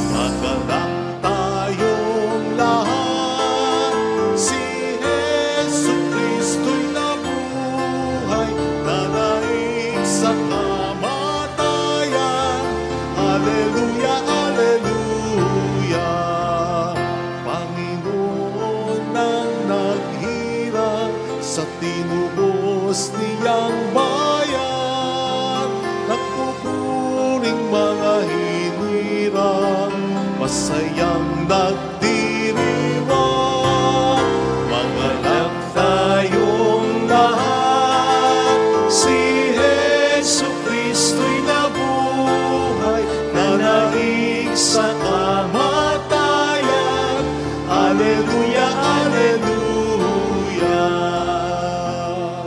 Magalak tayong lahat, si Jesu Kristo'y nabuhay, nanaig sa kamatayan. Alleluia, alleluia. Panginoon ang naghirap sa tinubos niyang bayan, nagpupuring mga hinirang, masayang nagdiriwang. Magalak tayong lahat, si Jesu Kristo'y nabuhay, nanaig sa kamatayan. Alleluia, alleluia.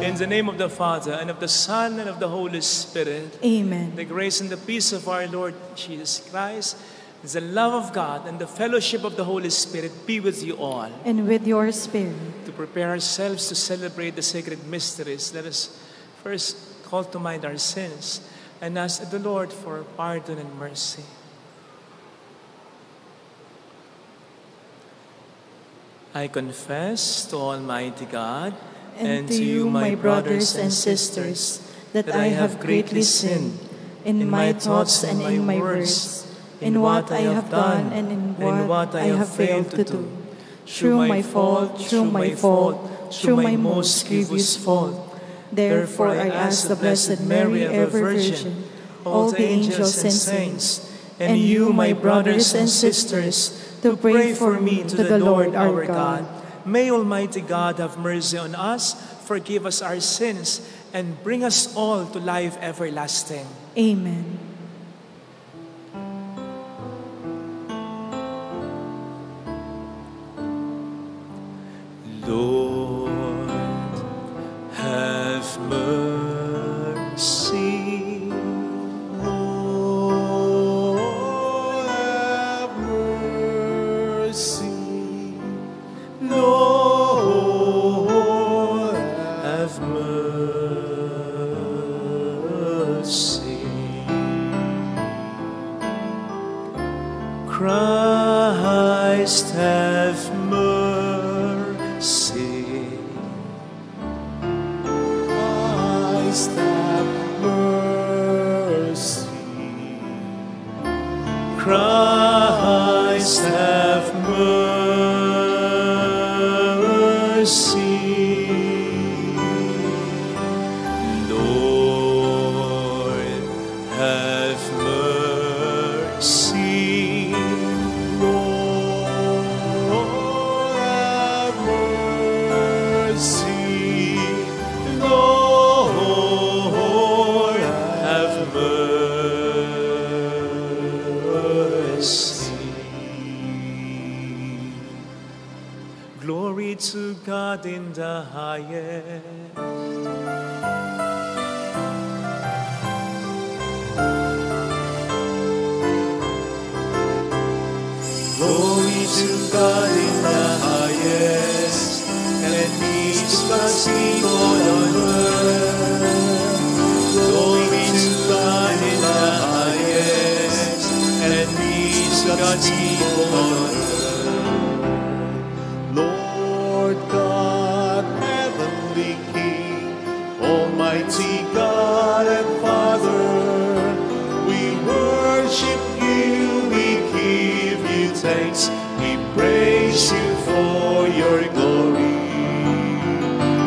In the name of the Father, and of the Son, and of the Holy Spirit. Amen. The grace and the peace of our Lord Jesus Christ, the love of God, and the fellowship of the Holy Spirit be with you all. And with your spirit. To prepare ourselves to celebrate the sacred mysteries, let us first call to mind our sins and ask the Lord for pardon and mercy. I confess to Almighty God And to you, my brothers and sisters, that I have greatly sinned in my thoughts and in my words, in what I have done and in what I have failed to do. Through my fault, through my most grievous fault. Therefore I ask the Blessed Mary, ever Virgin, all the angels and saints, and you, my brothers and sisters, to pray for me to the Lord our God. May Almighty God have mercy on us, forgive us our sins, and bring us all to life everlasting. Amen. Lord, have mercy. Lord, have mercy. Lord, have mercy. Christ, have mercy. Christ, have mercy. Christ, have mercy. Lord, have mercy. Lord, have mercy. Lord, have mercy. Glory to God in the highest. Glory to God in the highest, and peace to God's people on earth. Glory to God in the highest, and peace to God's people on earth. Lord God, heavenly King, Almighty God and Father, we worship you, we give you thanks, we praise you for your glory.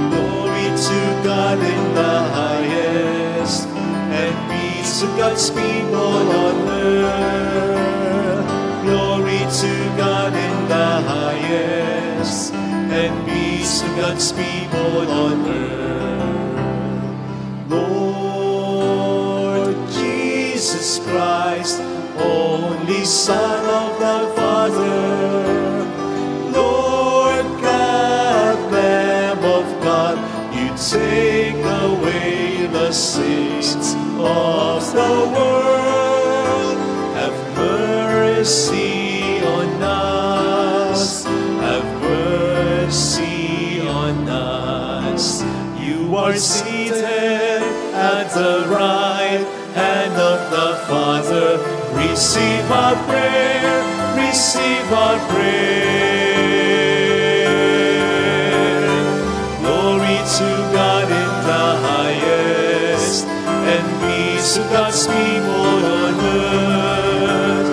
Glory to God in the highest, and peace peace to God's people on earth. Glory to God in the highest, and peace to God's people on earth. Lord Jesus Christ, only Son of the Father, Lord God, Lamb of God, you take away the sins of the world. Have mercy on us, have mercy on us. You are seated at the right hand of the Father. Receive our prayer, receive our prayer. Glory to God in the highest, and peace to God's people on earth.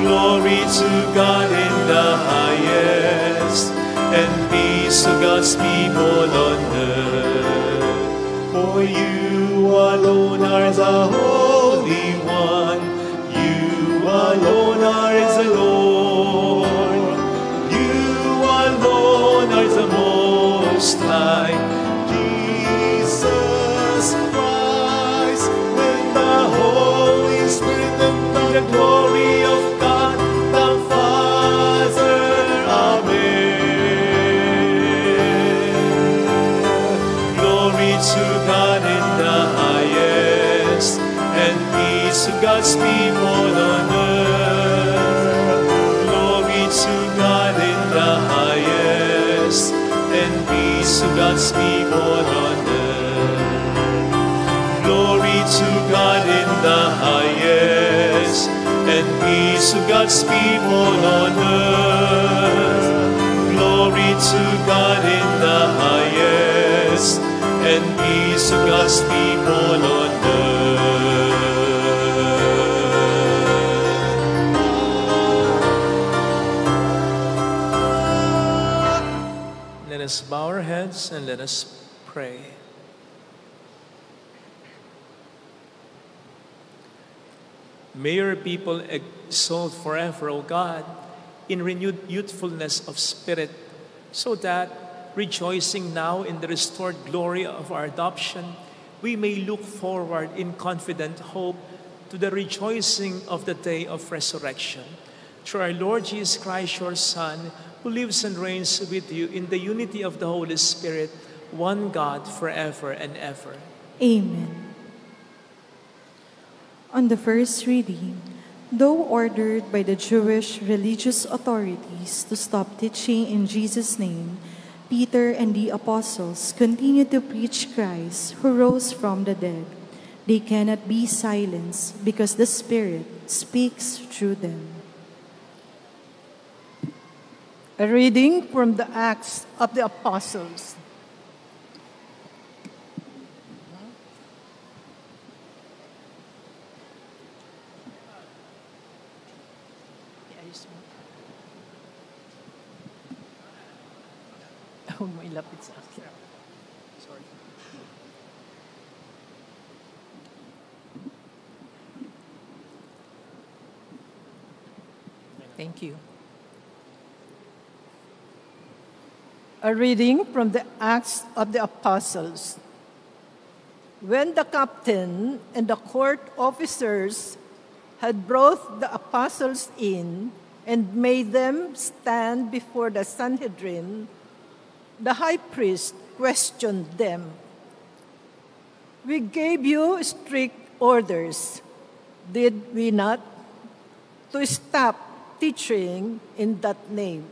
Glory to God in the highest, and peace to God's people on earth. For you alone are the Holy One, you alone are the Lord, you alone are the Most High. Jesus Christ, when the Holy Spirit and the glory of God the Father. Amen. Glory to God in the highest, and peace to God's people on earth. Glory to God in the highest, and peace to God's people on earth. Glory to God in the highest, and peace to God's people on earth. Glory to God in the highest, and peace to God's people on earth. Let us bow our heads and let us pray. May your people exalt forever, O God, in renewed youthfulness of spirit, so that, rejoicing now in the restored glory of our adoption, we may look forward in confident hope to the rejoicing of the day of resurrection. Through our Lord Jesus Christ, your Son, who lives and reigns with you in the unity of the Holy Spirit, one God, forever and ever. Amen. On the first reading, though ordered by the Jewish religious authorities to stop teaching in Jesus' name, Peter and the apostles continued to preach Christ who rose from the dead. They cannot be silenced because the Spirit speaks through them. A reading from the Acts of the Apostles. Oh, may lapit sa akin. Sorry. Thank you. A reading from the Acts of the Apostles. When the captain and the court officers had brought the apostles in and made them stand before the Sanhedrin, the high priest questioned them. We gave you strict orders, did we not, to stop teaching in that name?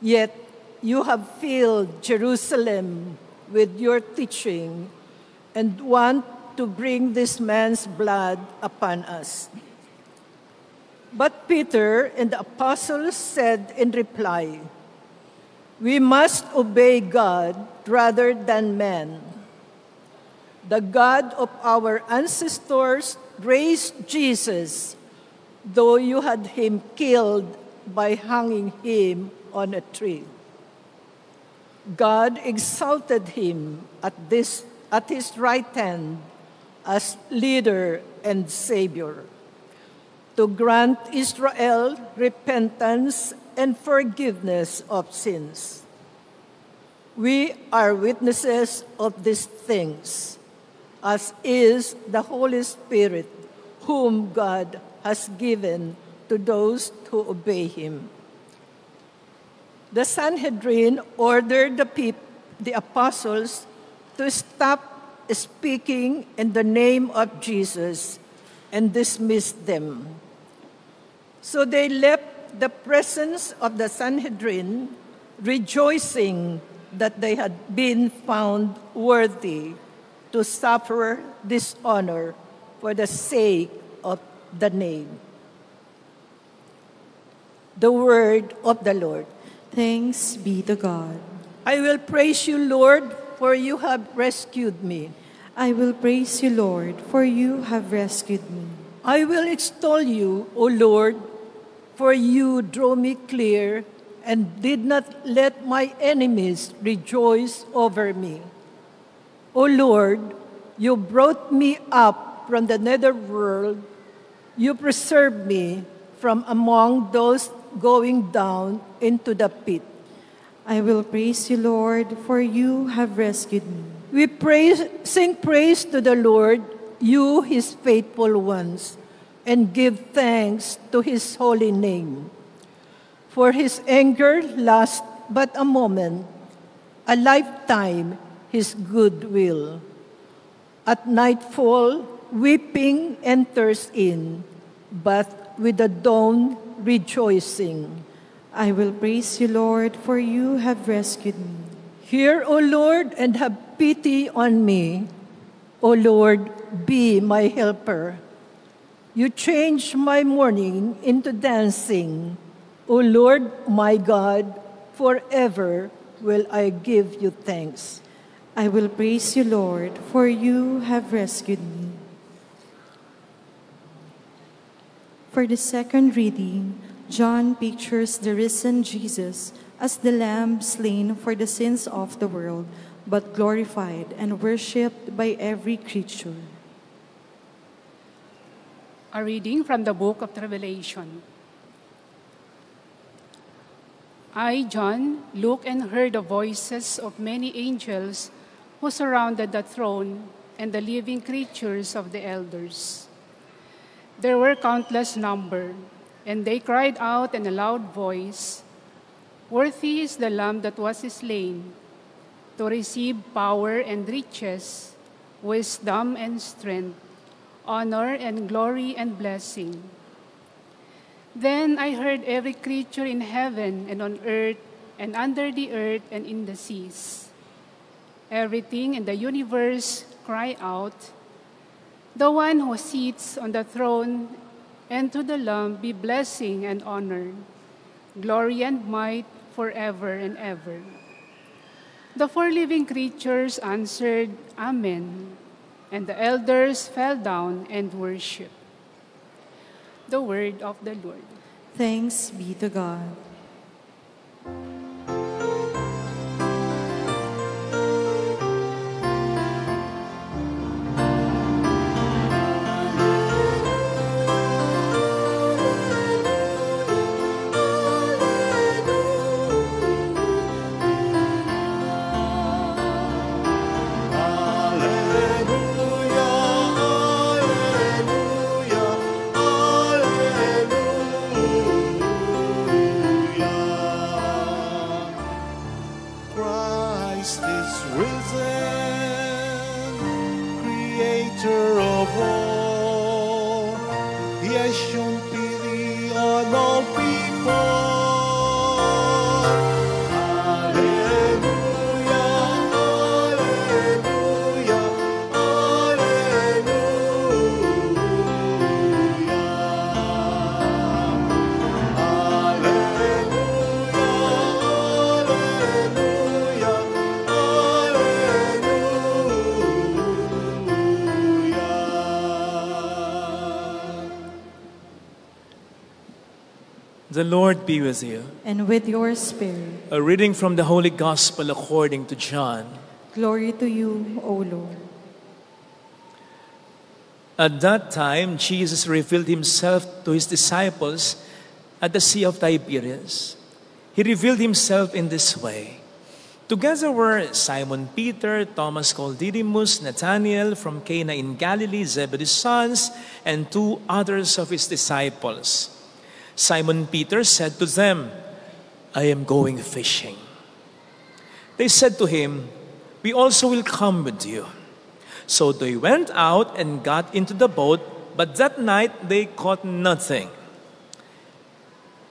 Yet you have filled Jerusalem with your teaching and want to bring this man's blood upon us. But Peter and the apostles said in reply, we must obey God rather than men. The God of our ancestors raised Jesus, though you had him killed by hanging him on a tree. God exalted him at his right hand as leader and Savior, to grant Israel repentance and forgiveness of sins. We are witnesses of these things, as is the Holy Spirit, whom God has given to those who obey him. The Sanhedrin ordered the apostles to stop speaking in the name of Jesus and dismissed them. So they left the presence of the Sanhedrin, rejoicing that they had been found worthy to suffer dishonor for the sake of the name. The word of the Lord. Thanks be to God. I will praise you, Lord, for you have rescued me. I will praise you, Lord, for you have rescued me. I will extol you, O Lord, for you drew me clear and did not let my enemies rejoice over me. O Lord, you brought me up from the netherworld. You preserved me from among those going down into the pit. I will praise you, Lord, for you have rescued me. We sing praise to the Lord, you his faithful ones, and give thanks to his holy name. For his anger lasts but a moment, a lifetime his goodwill. At nightfall, weeping enters in, but with the dawn rejoicing. I will praise you, Lord, for you have rescued me. Hear, O Lord, and have pity on me. O Lord, be my helper. You change my mourning into dancing. O Lord, my God, forever will I give you thanks. I will praise you, Lord, for you have rescued me. For the second reading, John pictures the risen Jesus as the Lamb slain for the sins of the world, but glorified and worshipped by every creature. A reading from the book of Revelation. I, John, looked and heard the voices of many angels who surrounded the throne and the living creatures of the elders. There were countless number, and they cried out in a loud voice, "Worthy is the Lamb that was slain, to receive power and riches, wisdom and strength, honor and glory and blessing." Then I heard every creature in heaven and on earth and under the earth and in the seas, everything in the universe cry out, "The one who sits on the throne and to the Lamb be blessing and honor, glory and might forever and ever." The four living creatures answered, "Amen," and the elders fell down and worshiped. The word of the Lord. Thanks be to God. The Lord be with you. And with your spirit. A reading from the Holy Gospel according to John. Glory to you, O Lord. At that time, Jesus revealed himself to his disciples at the Sea of Tiberias. He revealed himself in this way. Together were Simon Peter, Thomas called Didymus, Nathanael from Cana in Galilee, Zebedee's sons, and 2 others of his disciples. Simon Peter said to them, "I am going fishing." They said to him, "We also will come with you." So they went out and got into the boat, but that night they caught nothing.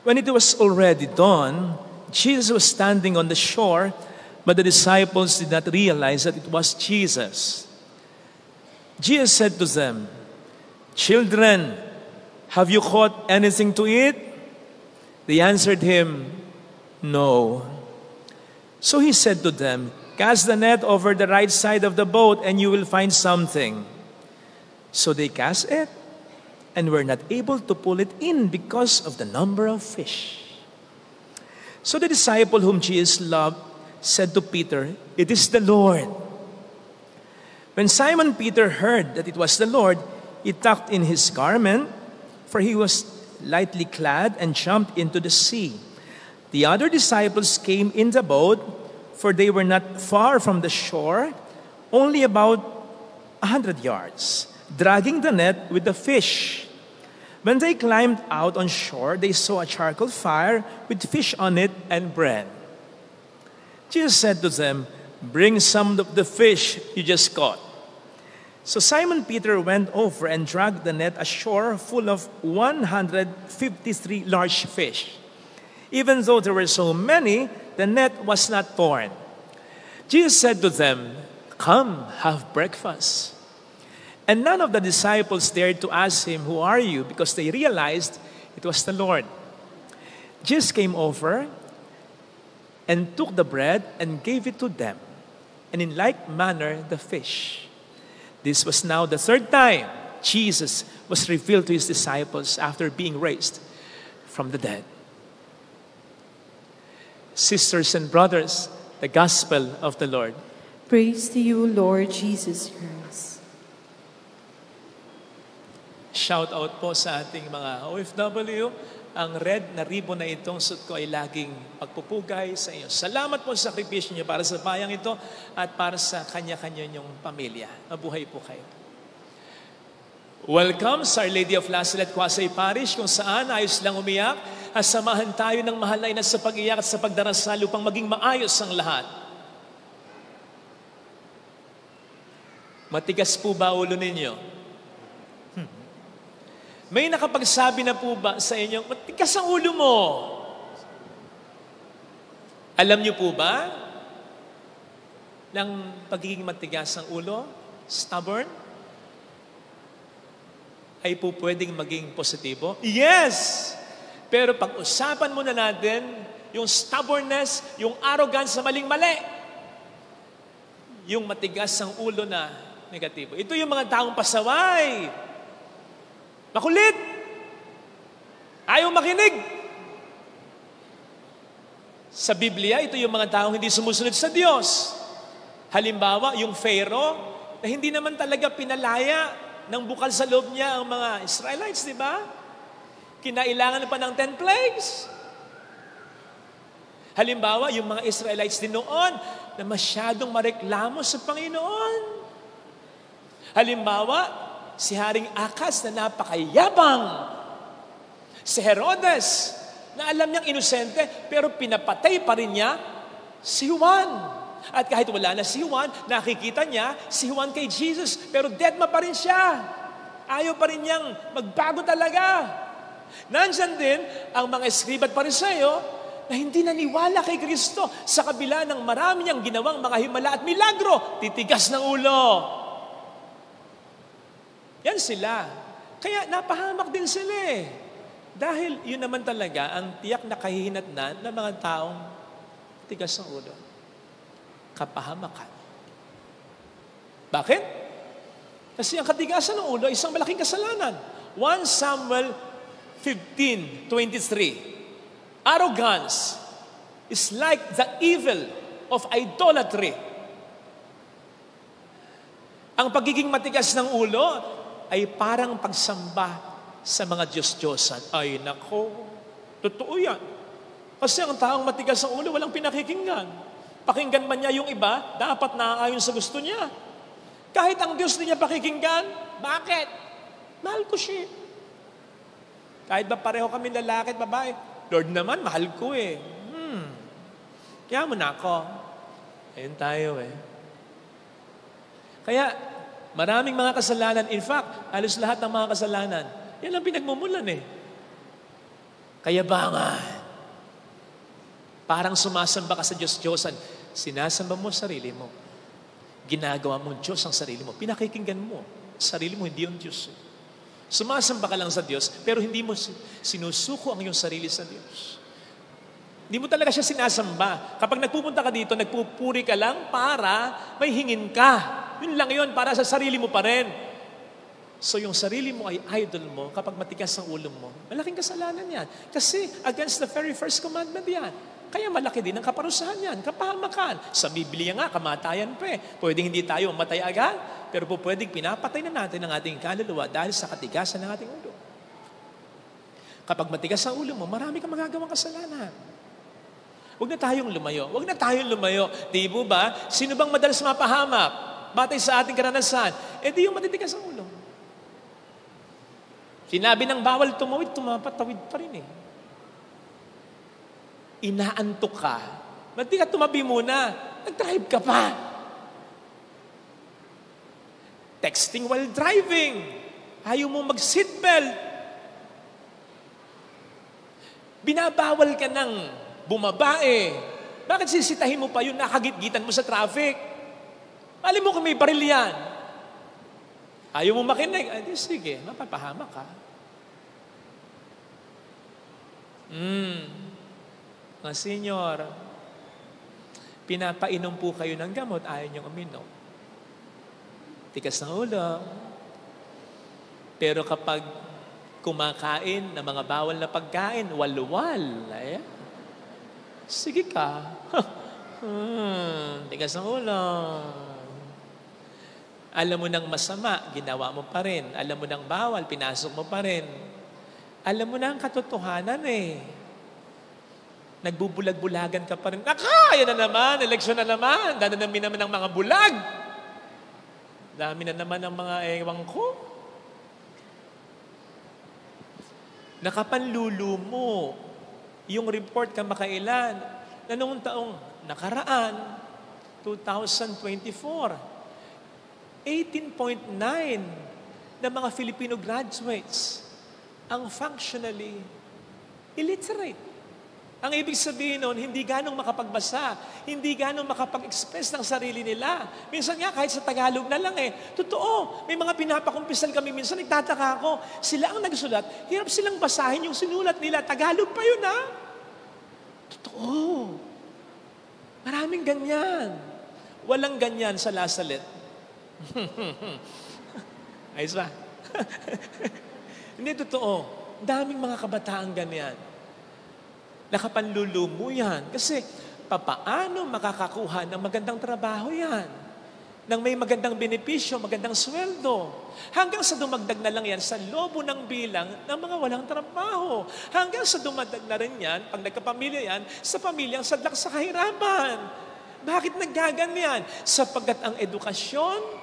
When it was already dawn, Jesus was standing on the shore, but the disciples did not realize that it was Jesus. Jesus said to them, "Children, have you caught anything to eat?" They answered him, "No." So he said to them, "Cast the net over the right side of the boat and you will find something." So they cast it and were not able to pull it in because of the number of fish. So the disciple whom Jesus loved said to Peter, "It is the Lord." When Simon Peter heard that it was the Lord, he tucked in his garment, for he was lightly clad, and jumped into the sea. The other disciples came in the boat, for they were not far from the shore, only about 100 yards, dragging the net with the fish. When they climbed out on shore, they saw a charcoal fire with fish on it and bread. Jesus said to them, "Bring some of the fish you just caught." So Simon Peter went over and dragged the net ashore full of 153 large fish. Even though there were so many, the net was not torn. Jesus said to them, "Come, have breakfast." And none of the disciples dared to ask him, "Who are you?" because they realized it was the Lord. Jesus came over and took the bread and gave it to them, and in like manner the fish. This was now the 3rd time Jesus was revealed to his disciples after being raised from the dead. Sisters and brothers, the gospel of the Lord. Praise to you, Lord Jesus Christ. Shout out po sa ating mga OFW. Ang red na ribbon na itong suot ko ay laging pagpupugay sa inyo. Salamat po sa sakripisyo niyo para sa bayang ito at para sa kanya-kanya niyong pamilya. Mabuhay po kayo. Welcome sa Our Lady of Lazaret, Quasay Parish, kung saan ayos lang umiyak at samahan tayo ng mahal na ina sa pag-iyak at sa pagdarasal upang maging maayos ang lahat. Matigas po ba ulo ninyo? May nakapagsabi na po ba sa inyo, matigas ang ulo mo? Alam niyo po ba ng pagiging matigas ang ulo, stubborn, ay po pwedeng maging positibo? Yes! Pero pag-usapan muna natin yung stubbornness, yung arrogance na maling-mali, yung matigas ang ulo na negatibo. Ito yung mga taong pasaway, makulit, ayaw makinig. Sa Biblia, ito yung mga taong hindi sumusunod sa Diyos. Halimbawa, yung Pharaoh, na hindi naman talaga pinalaya ng bukal sa loob niya ang mga Israelites, di ba? Kinailangan pa ng 10 plagues. Halimbawa, yung mga Israelites din noon na masyadong mareklamo sa Panginoon. Halimbawa, si Haring Akas na napakayabang. Si Herodes na alam niyang inosente pero pinapatay pa rin niya si Juan. At kahit wala na si Juan, nakikita niya si Juan kay Jesus pero deadma pa rin siya. Ayaw pa rin niyang magbago talaga. Nandyan din ang mga eskriba at Pariseo na hindi naniwala kay Kristo sa kabila ng marami niyang ginawang mga himala at milagro. Titigas ng ulo. Yan sila. Kaya napahamak din sila eh. Dahil yun naman talaga ang tiyak na kahihinatnan ng mga taong tigas ng ulo. Kapahamakan. Bakit? Kasi ang katigasan ng ulo ay isang malaking kasalanan. 1 Samuel 15:23. Arrogance is like the evil of idolatry. Ang pagiging matigas ng ulo ay parang pagsamba sa mga Diyos-Diyosan. Ay nako, totoo yan. Kasi ang taong matigas ang ulo, walang pinakikinggan. Pakinggan man niya yung iba, dapat naaayon sa gusto niya. Kahit ang Diyos niya pakikinggan, bakit? Mahal ko siya. Kahit ba pareho kami lalaki at babae, Lord naman, mahal ko eh. Kaya mo na ako. Ayun tayo eh. Kaya, maraming mga kasalanan, in fact, halos lahat ng mga kasalanan, yan ang pinagmumulan eh. Kaya ba nga, parang sumasamba ka sa Diyos-Diyosan, sinasamba mo sarili mo. Ginagawa mo Diyos ang sarili mo. Pinakikinggan mo. Sarili mo, hindi yung Diyos. Sumasamba ka lang sa Diyos, pero hindi mo sinusuko ang iyong sarili sa Diyos. Hindi mo talaga siya sinasamba. Kapag nagpupunta ka dito, nagpupuri ka lang para may hingin ka. Yun lang yun, para sa sarili mo pa rin. So yung sarili mo ay idol mo kapag matigas ang ulo mo. Malaking kasalanan yan. Kasi against the very first commandment yan. Kaya malaki din ang kaparusahan yan, kapahamakan. Sa Biblia nga, kamatayan pa eh. Pwedeng hindi tayo mamatay agad, pero po pwedeng pinapatay na natin ang ating kaluluwa dahil sa katigasan ng ating ulo. Kapag matigas ang ulo mo, marami kang magagawang kasalanan. Huwag na tayong lumayo. Huwag na tayong lumayo. Di mo ba? Sino bang madalas mapahamak? Batay sa ating karanasan. Eh di yung matitigas ang ulo. Sinabi ng bawal tumawid, tumapatawid pa rin eh. Inaantok ka. Ba't di ka tumabi muna? Nag-drive ka pa. Texting while driving. Ayaw mo mag-seatbelt. Binabawal ka ng bumabae. Bakit sisitahin mo pa yun? Nakagitgitan mo sa traffic. Alam mo kung may baril yan. Ayaw mo makinig. Ay, di sige, mapapahamak ka. Mga senyor, pinapainom po kayo ng gamot, ayaw niyong uminom. Tigas ng ulo. Pero kapag kumakain ng mga bawal na pagkain, walwal. Ay, sige ka. Tigas ng ulo. Alam mo ng masama, ginawa mo pa rin. Alam mo ng bawal, pinasok mo pa rin. Alam mo na ang katotohanan eh. Nagbubulag-bulagan ka pa rin. Yan na naman, eleksyon na naman. Dami naman ng mga bulag. Dami na naman ng mga ewan ko. Nakapanlulo mo yung report kamakailan na noong taong nakaraan, 2024, 18.9 na mga Filipino graduates ang functionally illiterate. Ang ibig sabihin nun, hindi ganong makapagbasa, hindi ganong makapag-express ng sarili nila. Minsan nga, kahit sa Tagalog na lang eh. Totoo, may mga pinapakumpisal kami minsan, nagtataka ako, sila ang nagsulat, hirap silang basahin yung sinulat nila. Tagalog pa yun, ha? Totoo. Maraming ganyan. Walang ganyan sa Lasalet. Ayos ba? Hindi, totoo. Daming mga kabataan ganyan. Nakapanlulo mo yan. Kasi, papaano makakakuha ng magandang trabaho yan? Nang may magandang benepisyo, magandang sweldo. Hanggang sa dumagdag na lang yan sa lobo ng bilang ng mga walang trabaho. Hanggang sa dumadag na rin yan, pag nagkapamilya yan, sa pamilyang sadlak sa kahirapan. Bakit naggaganyan? Sapagkat ang edukasyon,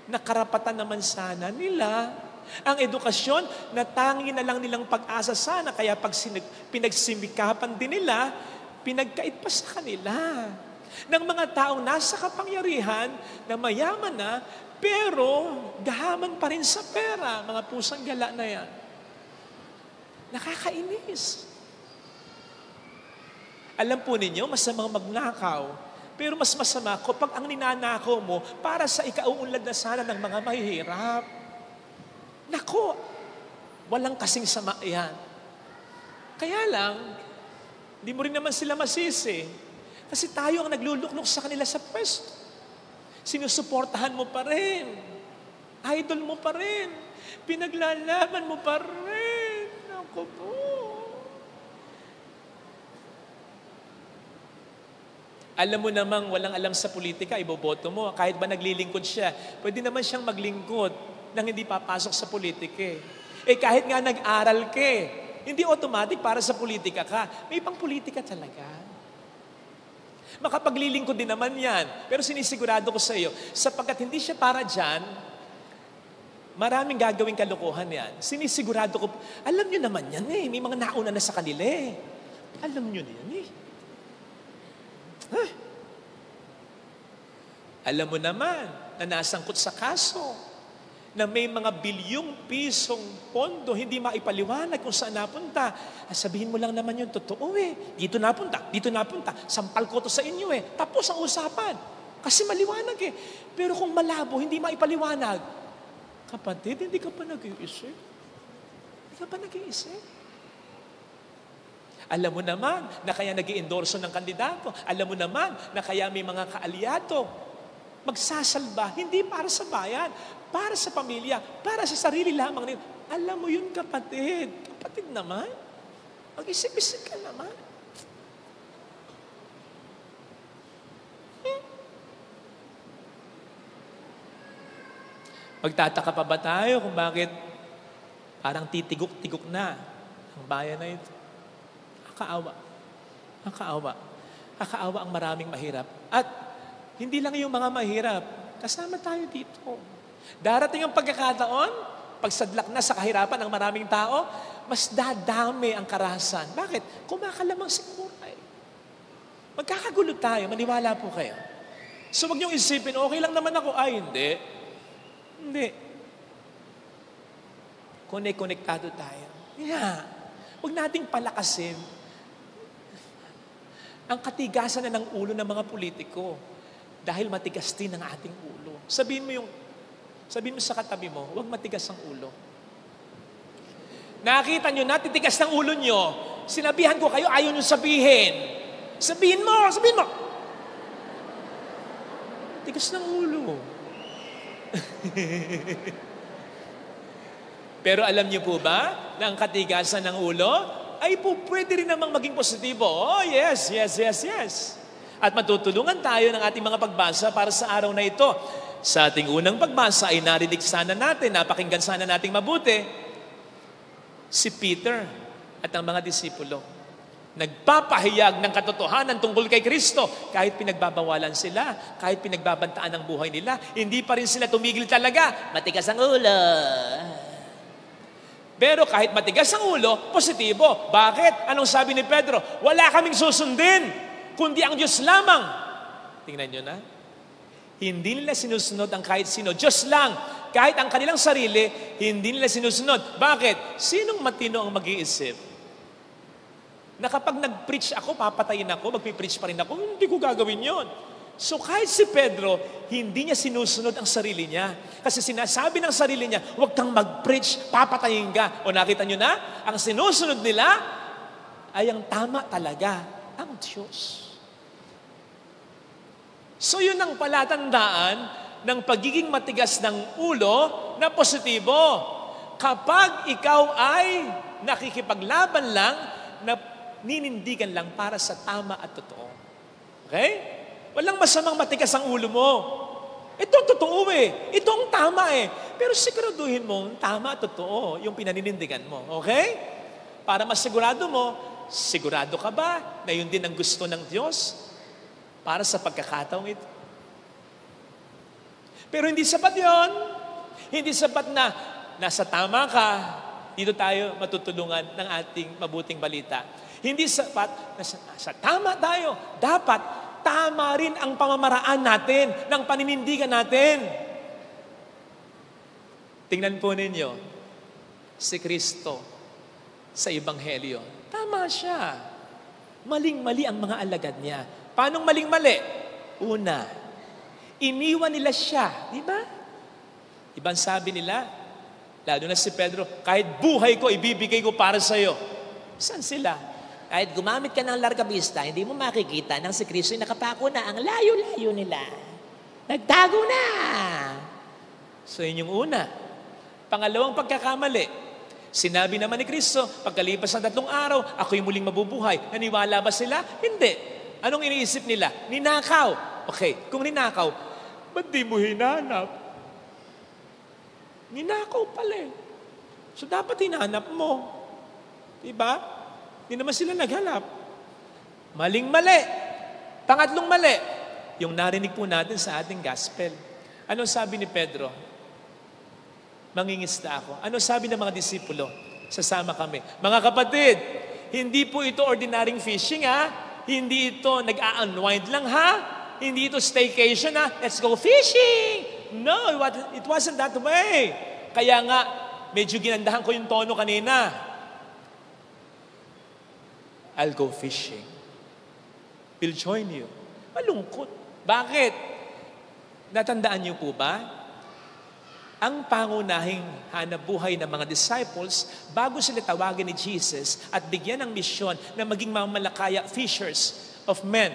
na karapatan naman sana nila. Ang edukasyon na tangi na lang nilang pag-asa sana, kaya pag pinagsimikapan din nila, pinagkait pa sa kanila. Ng mga taong nasa kapangyarihan na mayaman na, pero gahaman pa rin sa pera, mga pusang gala na yan. Nakakainis. Alam po ninyo, masamang magnakaw, pero mas masama kapag ang ninanakaw mo para sa ikauunlad na sana ng mga mahihirap. Nako, walang kasing sama yan. Kaya lang, di mo rin naman sila masisi. Kasi tayo ang nagluluklok sa kanila sa pwesto. Sinusuportahan mo pa rin. Idol mo pa rin. Pinaglalaban mo pa rin. Ako po. Alam mo namang walang alam sa politika, iboboto mo. Kahit ba naglilingkod siya, pwede naman siyang maglingkod nang hindi papasok sa politika eh. Kahit nga nag-aral ka hindi automatic para sa politika ka. May pang politika talaga. Makapaglilingkod din naman yan. Pero sinisigurado ko sa iyo, sapagkat hindi siya para dyan, maraming gagawing kalokohan yan. Sinisigurado ko, alam nyo naman yan may mga nauna na sa kanila Alam nyo na yan Alam mo naman na nasangkot sa kaso na may mga bilyong pisong pondo hindi maipaliwanag kung saan napunta. Sabihin mo lang naman yung totoo Dito napunta. Sampal ko to sa inyo Tapos ang usapan. Kasi maliwanag Pero kung malabo, hindi maipaliwanag. Kapatid, hindi ka pa nag-iisip. Alam mo naman na kaya nag-i-endorso ng kandidato. Alam mo naman na kaya may mga kaalyado magsasalba, hindi para sa bayan, para sa pamilya, para sa sarili lamang nila. Alam mo yun, kapatid. Kapatid naman. Mag-isip-isip ka naman. Magtataka pa ba tayo kung bakit parang titigok-tigok na ang bayan na ito? Nakakaawa ang maraming mahirap. At hindi lang yung mga mahirap, kasama tayo dito. Darating ang pagkakataon, pagsadlak na sa kahirapan ng maraming tao, mas dadami ang karahasan. Bakit? Kumakalamang si buhay. Magkakagulo tayo, maniwala po kayo. So wag niyong isipin, okay lang naman ako. Ay, hindi. Konektado tayo. Huwag nating palakasin ang katigasan na ng ulo ng mga politiko. Dahil matigas din ang ating ulo. Sabihin mo sa katabi mo, huwag matigas ang ulo. Nakita nyo na, titigas ng ulo nyo. Sinabihan ko kayo, ayaw nyo sabihin. Sabihin mo. Tigas ng ulo. Pero alam nyo po ba, na ang katigasan ng ulo, ay po pwede rin namang maging positibo. Oh, yes. At matutulungan tayo ng ating mga pagbasa para sa araw na ito. Sa ating unang pagbasa ay narinig sana natin, napakinggan sana nating mabuti, si Peter at ang mga disipulo. Nagpapahayag ng katotohanan tungkol kay Kristo. Kahit pinagbabawalan sila, kahit pinagbabantaan ang buhay nila, hindi pa rin sila tumigil talaga. Matigas ang ulo. Pero kahit matigas ang ulo, positibo. Bakit? Anong sabi ni Pedro? Wala kaming susundin, kundi ang Diyos lamang. Tingnan nyo na. Hindi nila sinusunod ang kahit sino. Diyos lang. Kahit ang kanilang sarili, hindi nila sinusunod. Bakit? Sinong matino ang mag-iisip? Na kapag nag-preach ako, papatayin ako, magpipreach pa rin ako, hindi ko gagawin yon. So kahit si Pedro, hindi niya sinusunod ang sarili niya. Kasi sinasabi ng sarili niya, huwag kang mag-preach, papatayin ka. O nakita nyo na? Ang sinusunod nila ay ang tama talaga, ang Diyos. So yun ang palatandaan ng pagiging matigas ng ulo na positibo. Kapag ikaw ay nakikipaglaban lang, na ninindigan lang para sa tama at totoo. Okay? Walang masamang matigas ang ulo mo. Ito ang totoo Ito ang tama Pero siguraduhin mo, tama at totoo yung pinaninindigan mo. Okay? Para masigurado mo, sigurado ka ba na yun din ang gusto ng Diyos para sa pagkakataong ito? Pero hindi sapat yon. Hindi sapat na nasa tama ka, dito tayo matutulungan ng ating mabuting balita. Hindi sapat na sa tama tayo. Dapat tama rin ang pamamaraan natin, ng paninindigan natin. Tingnan po ninyo, si Kristo sa Ebanghelyo. Tama siya. Maling-mali ang mga alagad niya. Paanong maling-mali? Una, iniwan nila siya. Di ba? Ibang sabi nila, lalo na si Pedro, kahit buhay ko, ibibigay ko para sa iyo. Saan sila? Kahit gumamit ka ng larga vista, hindi mo makikita nang si Kristo ay nakapako na. Ang layo-layo nila. Nagtago na. So yun yung una. Pangalawang pagkakamali. Sinabi naman ni Kristo, pagkalipas ng 3 araw, ako'y muling mabubuhay. Naniwala ba sila? Hindi. Anong iniisip nila? Ninakaw. Okay, kung ninakaw, ba't di mo hinanap? Ninakaw pala eh. So dapat hinanap mo. Diba? Hindi naman sila naghanap. Maling-mali. Pangatlong mali, yung narinig po natin sa ating gospel. Ano sabi ni Pedro? Mangingisda ako. Ano sabi ng mga disipulo? Sasama kami. Mga kapatid, hindi po ito ordinaryong fishing ha. Hindi ito nag-a-unwind lang ha. Hindi ito staycation ha. Let's go fishing! No, it wasn't that way. Kaya nga, medyo ginandahan ko yung tono kanina. I'll go fishing. We'll join you. Malungkot. Bakit? Natandaan niyo po ba? Ang pangunahing hanapbuhay ng mga disciples, bago sila tawagin ni Jesus at bigyan ng misyon na maging mamalakaya fishers of men.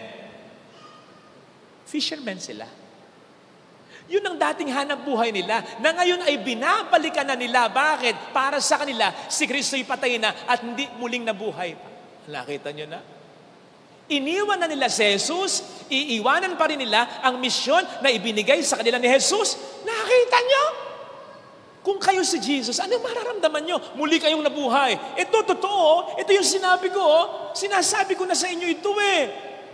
Fishermen sila. Yun ang dating hanap buhay nila, na ngayon ay binabalikan na nila. Bakit? Para sa kanila, si Kristo'y patay na at hindi muling nabuhay pa. Nakita nyo na? Iniwan na nila si Jesus, iiwanan pa rin nila ang misyon na ibinigay sa kanila ni Jesus. Nakita nyo? Kung kayo si Jesus, ano mararamdaman nyo? Muli kayong nabuhay. Ito, totoo. Ito yung sinabi ko. Sinasabi ko na sa inyo ito eh.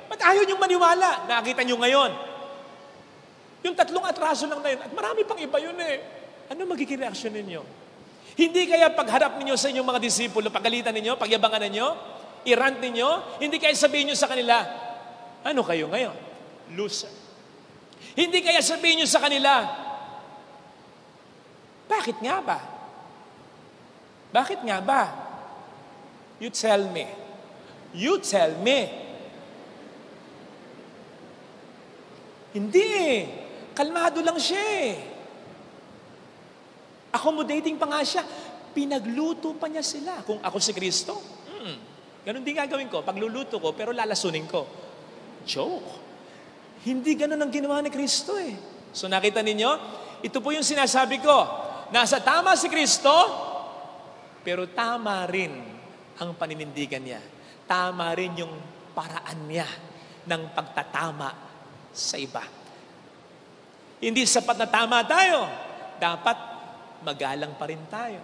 Ba't ayaw nyo maniwala? Nakita nyo ngayon. Yung 3 atraso lang na yun, at marami pang iba yun eh. Ano magiging reaksyon ninyo? Hindi kaya pagharap ninyo sa inyong mga disipulo, pagalitan ninyo, pagyabangan ninyo, i-rant ninyo, hindi kaya sabihin nyo sa kanila, ano kayo ngayon? Loser. Hindi kaya sabihin nyo sa kanila, bakit nga ba? Bakit nga ba? You tell me. You tell me. Hindi eh. Kalmado lang siya eh. Accommodating pa nga siya. Pinagluto pa niya sila. Kung ako si Kristo, ganun din gagawin ko. Pagluluto ko, pero lalasunin ko. Joke. Hindi ganun ang ginawa ni Kristo eh. So nakita ninyo, ito po yung sinasabi ko. Nasa tama si Kristo, pero tama rin ang paninindigan niya. Tama rin yung paraan niya ng pagtatama sa iba. Hindi sapat na tama tayo. Dapat magalang pa rin tayo.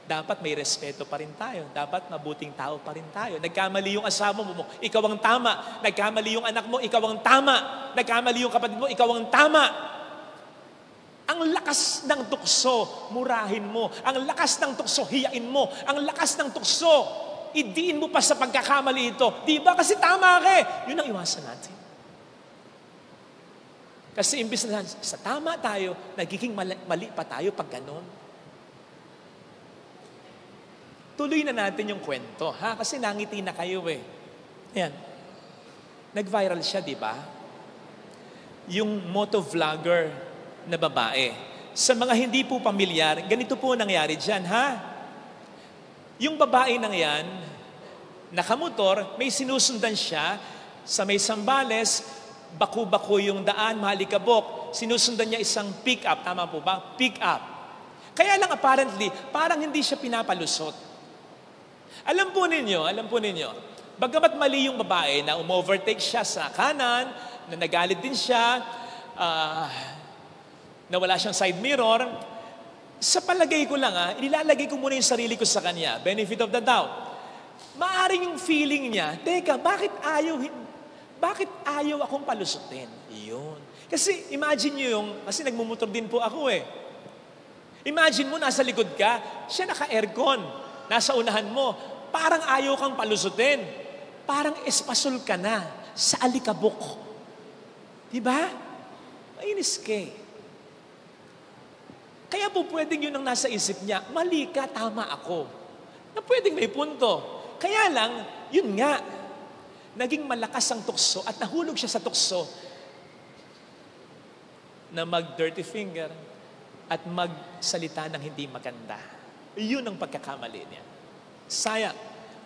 Dapat may respeto pa rin tayo. Dapat mabuting tao pa rin tayo. Nagkamali yung asawa mo, ikaw ang tama. Nagkamali yung anak mo, ikaw ang tama. Nagkamali yung kapatid mo, ikaw ang tama. Ang lakas ng tukso, murahin mo. Ang lakas ng tukso, hiyain mo. Ang lakas ng tukso, idiin mo pa sa pagkakamali ito. Di ba? Kasi tama ka eh. Yun ang iwasan natin. Kasi imbis na sa tama tayo, nagiging mali pa tayo pag ganon. Tuloy na natin yung kwento, ha? Kasi nangiti na kayo eh. Ayan. Nag-viral siya, di ba? Yung motovlogger na babae. Sa mga hindi po pamilyar, ganito po nangyari dyan, ha? Yung babae nang yan, nakamotor, may sinusundan siya sa may Sambales, baku-baku yung daan, mahalikabok. Sinusundan niya isang pick-up. Tama po ba? Pick-up. Kaya lang apparently, parang hindi siya pinapalusot. Alam po ninyo, bagamat mali yung babae na umovertake siya sa kanan, na nagalit din siya, na wala siyang side mirror, sa palagay ko lang, inilalagay ko muna yung sarili ko sa kanya. Benefit of the doubt. Maaring yung feeling niya, teka, bakit ayaw akong palusutin? Iyon. Kasi imagine nyo kasi nagmumotor din po ako eh. Imagine mo, nasa likod ka, siya naka-aircon, nasa unahan mo, parang ayaw kang palusutin. Parang espasol ka na sa alikabok. Diba? Mainis ka eh. Kaya po pwedeng yun ang nasa isip niya, mali ka, tama ako. Na pwedeng may punto. Kaya lang, yun nga, naging malakas ang tukso at nahulog siya sa tukso na mag-dirty finger at magsalita ng hindi maganda. Yun ang pagkakamali niya. Sayang,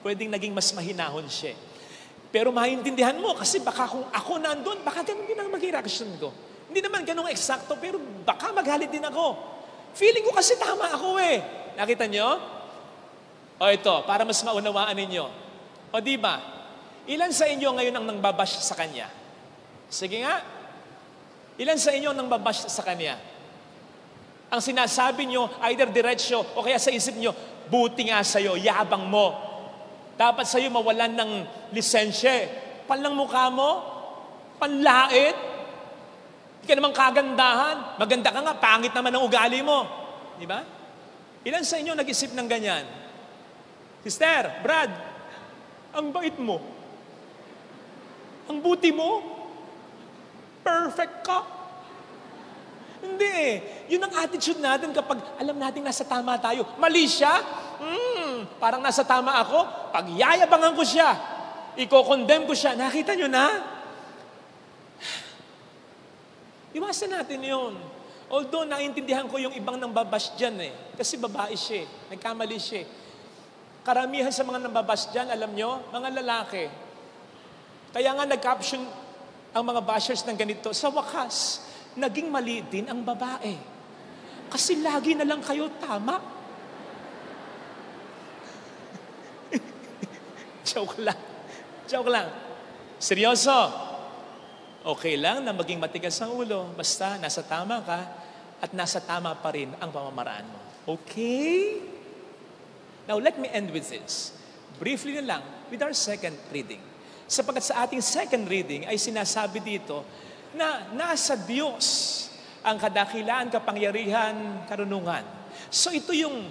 pwedeng naging mas mahinahon siya. Pero maintindihan mo kasi baka kung ako nandun, baka ganun din ang maging reaction ko. Hindi naman ganun eksakto, pero baka magalit din ako. Feeling ko kasi tama ako eh. Nakita nyo? O ito, para mas maunawaan ninyo. O diba? Ilan sa inyo ngayon ang nangbabash sa kanya? Sige nga. Ilan sa inyo ang nangbabash sa kanya? Ang sinasabi nyo, either diretsyo o kaya sa isip nyo, buti nga sa'yo, yabang mo. Dapat sa'yo mawalan ng lisensya. Panlang mukha mo, panlait, hindi ka naman kagandahan, maganda ka nga, pangit naman ang ugali mo. Di ba? Ilan sa inyo nag-isip ng ganyan? Sister, Brad, ang bait mo. Ang buti mo. Perfect ka. Hindi eh. Yun ang attitude natin kapag alam natin nasa tama tayo. Mali siya? Parang nasa tama ako. Pagyayabangan ko siya. Iko-condemn ko siya. Nakita nyo na? Iwasan natin yun. Although naintindihan ko yung ibang nambabash dyan eh. Kasi babae siya eh. Nagkamali siya eh. Karamihan sa mga nambabash dyan, alam nyo, mga lalaki. Kaya nga nag-caption ang mga bashers ng ganito, sa wakas, naging mali din ang babae. Kasi lagi na lang kayo tama. Joke lang. Joke lang. Seryoso. Okay lang na maging matigas ang ulo. Basta nasa tama ka at nasa tama pa rin ang pamamaraan mo. Okay? Now, let me end with this. Briefly na lang with our second reading. Sapagkat sa ating second reading ay sinasabi dito na nasa Diyos ang kadakilaan, kapangyarihan, karunungan. So ito yung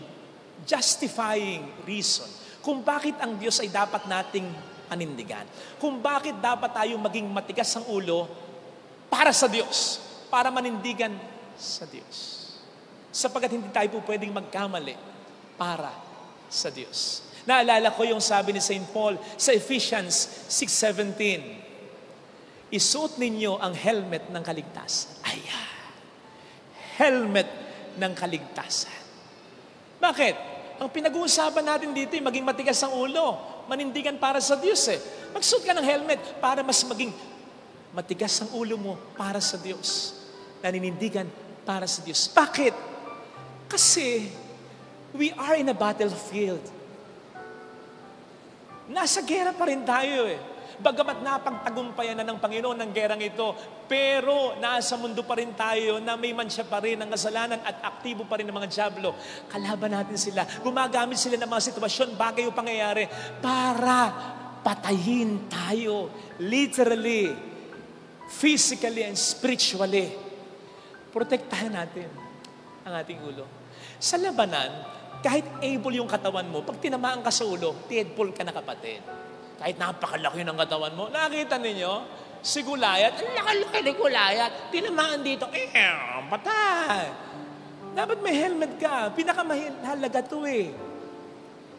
justifying reason kung bakit ang Diyos ay dapat nating panindigan. Kung bakit dapat tayong maging matigas ang ulo para sa Diyos, para manindigan sa Diyos. Sapagkat hindi tayo po pwedeng magkamali para sa Diyos. Naalala ko yung sabi ni St. Paul sa Ephesians 6:17. Isuot ninyo ang helmet ng kaligtasan. Helmet ng kaligtasan. Bakit? Ang pinag-uusapan natin dito ay maging matigas ang ulo. Manindigan para sa Diyos eh. Magsuot ka ng helmet para mas maging matigas ang ulo mo para sa Diyos. Naninindigan para sa Diyos. Bakit? Kasi we are in a battlefield. Nasa gera pa rin tayo eh. Bagamat napagtagumpayan na ng Panginoon ng gerang ito, pero nasa mundo pa rin tayo na may mansya pa rin ng kasalanan at aktibo pa rin ng mga dyablo. Kalaban natin sila. Gumagamit sila ng mga sitwasyon, bagay o pangyayari para patayin tayo. Literally, physically and spiritually. Protektahan natin ang ating ulo. Sa labanan, kahit able yung katawan mo, pag tinamaan ka sa ulo, deadpool ka na kapatid. Kahit napakalaki ng katawan mo, nakita ninyo, si Gulayat, ang laki-laki ni Gulayat, tinamaan dito, patay. Dapat may helmet ka, pinakamahalaga to eh.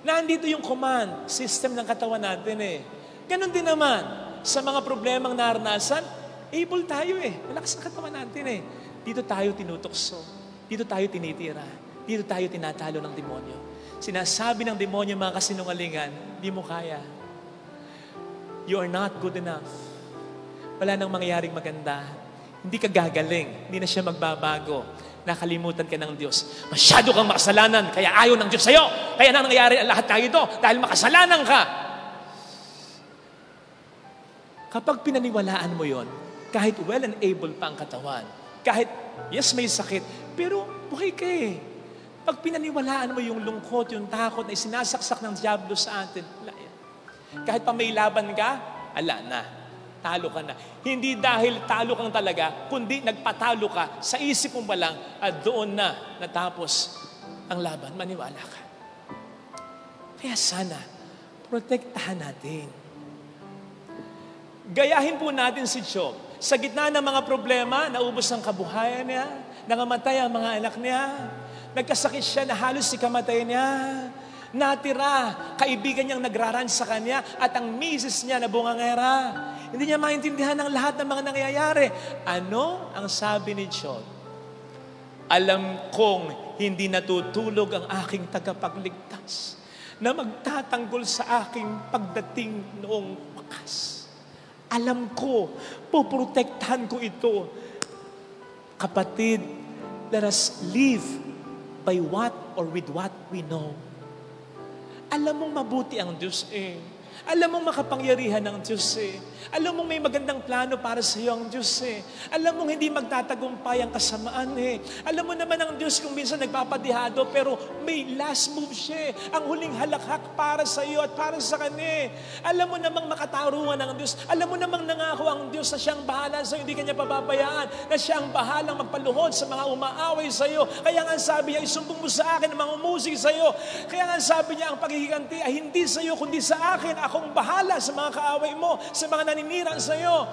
Nandito yung command system ng katawan natin eh. Ganon din naman, sa mga problemang naranasan, able tayo eh. Malakas ang katawan natin eh. Dito tayo tinutokso, dito tayo tinitira, dito tayo tinatalo ng demonyo. Sinasabi ng demonyo mga kasinungalingan, di mo kaya. You are not good enough. Wala nang mangyayaring maganda. Hindi ka gagaling. Hindi na siya magbabago. Nakalimutan ka ng Diyos. Masyado kang makasalanan, kaya ayaw ng Diyos sa'yo. Kaya na nangyayari ang lahat tayo ito dahil makasalanan ka. Kapag pinaniwalaan mo yon, kahit well and able pa ang katawan, kahit yes may sakit, pero buhay ka eh. Pag pinaniwalaan mo yung lungkot, yung takot na isinasaksak ng diablo sa atin, kahit pa may laban ka, ala na. Talo ka na. Hindi dahil talo kang talaga, kundi nagpatalo ka sa isip mo pa lang at doon na natapos ang laban. Maniwala ka. Kaya sana, protektahan natin. Gayahin po natin si Job. Sa gitna ng mga problema, naubos ang kabuhayan niya, nangamatay ang mga anak niya, nagkasakit siya na halos ikamatay niya, natira, kaibigan niyang nagraran sa kanya at ang misis niya na bungangera. Hindi niya maintindihan ang lahat ng mga nangyayari. Ano ang sabi ni Job? Alam kong hindi natutulog ang aking tagapagligtas na magtatanggol sa aking pagdating noong wakas. Alam ko, poprotektahan ko ito. Kapatid, let us live by what or with what we know. Alam mong mabuti ang Diyos eh. Alam mong makapangyarihan ng Diyos eh. Alam mong may magandang plano para sa iyo ang Diyos eh. Alam mong hindi magtatagumpay ang kasamaan eh. Alam mo naman ang Diyos kung minsan nagpapadihado pero may last move siya eh. Ang huling halakhak para sa iyo at para sa Kanya eh. Alam mo namang makatarungan ng Diyos. Alam mo namang nangako ang Diyos na siyang bahala sa iyo. Hindi Kanya pababayaan. Na siyang bahalang magpaluhod sa mga umaaway sa iyo. Kaya nga sabi niya, isumbong mo sa akin ang mga umusig sa iyo. Kaya nga sabi niya, ang paghihiganti ay hindi sa iyo kundi sa akin. Akong bahala sa mga kaaway mo, sa mga naninira sa iyo.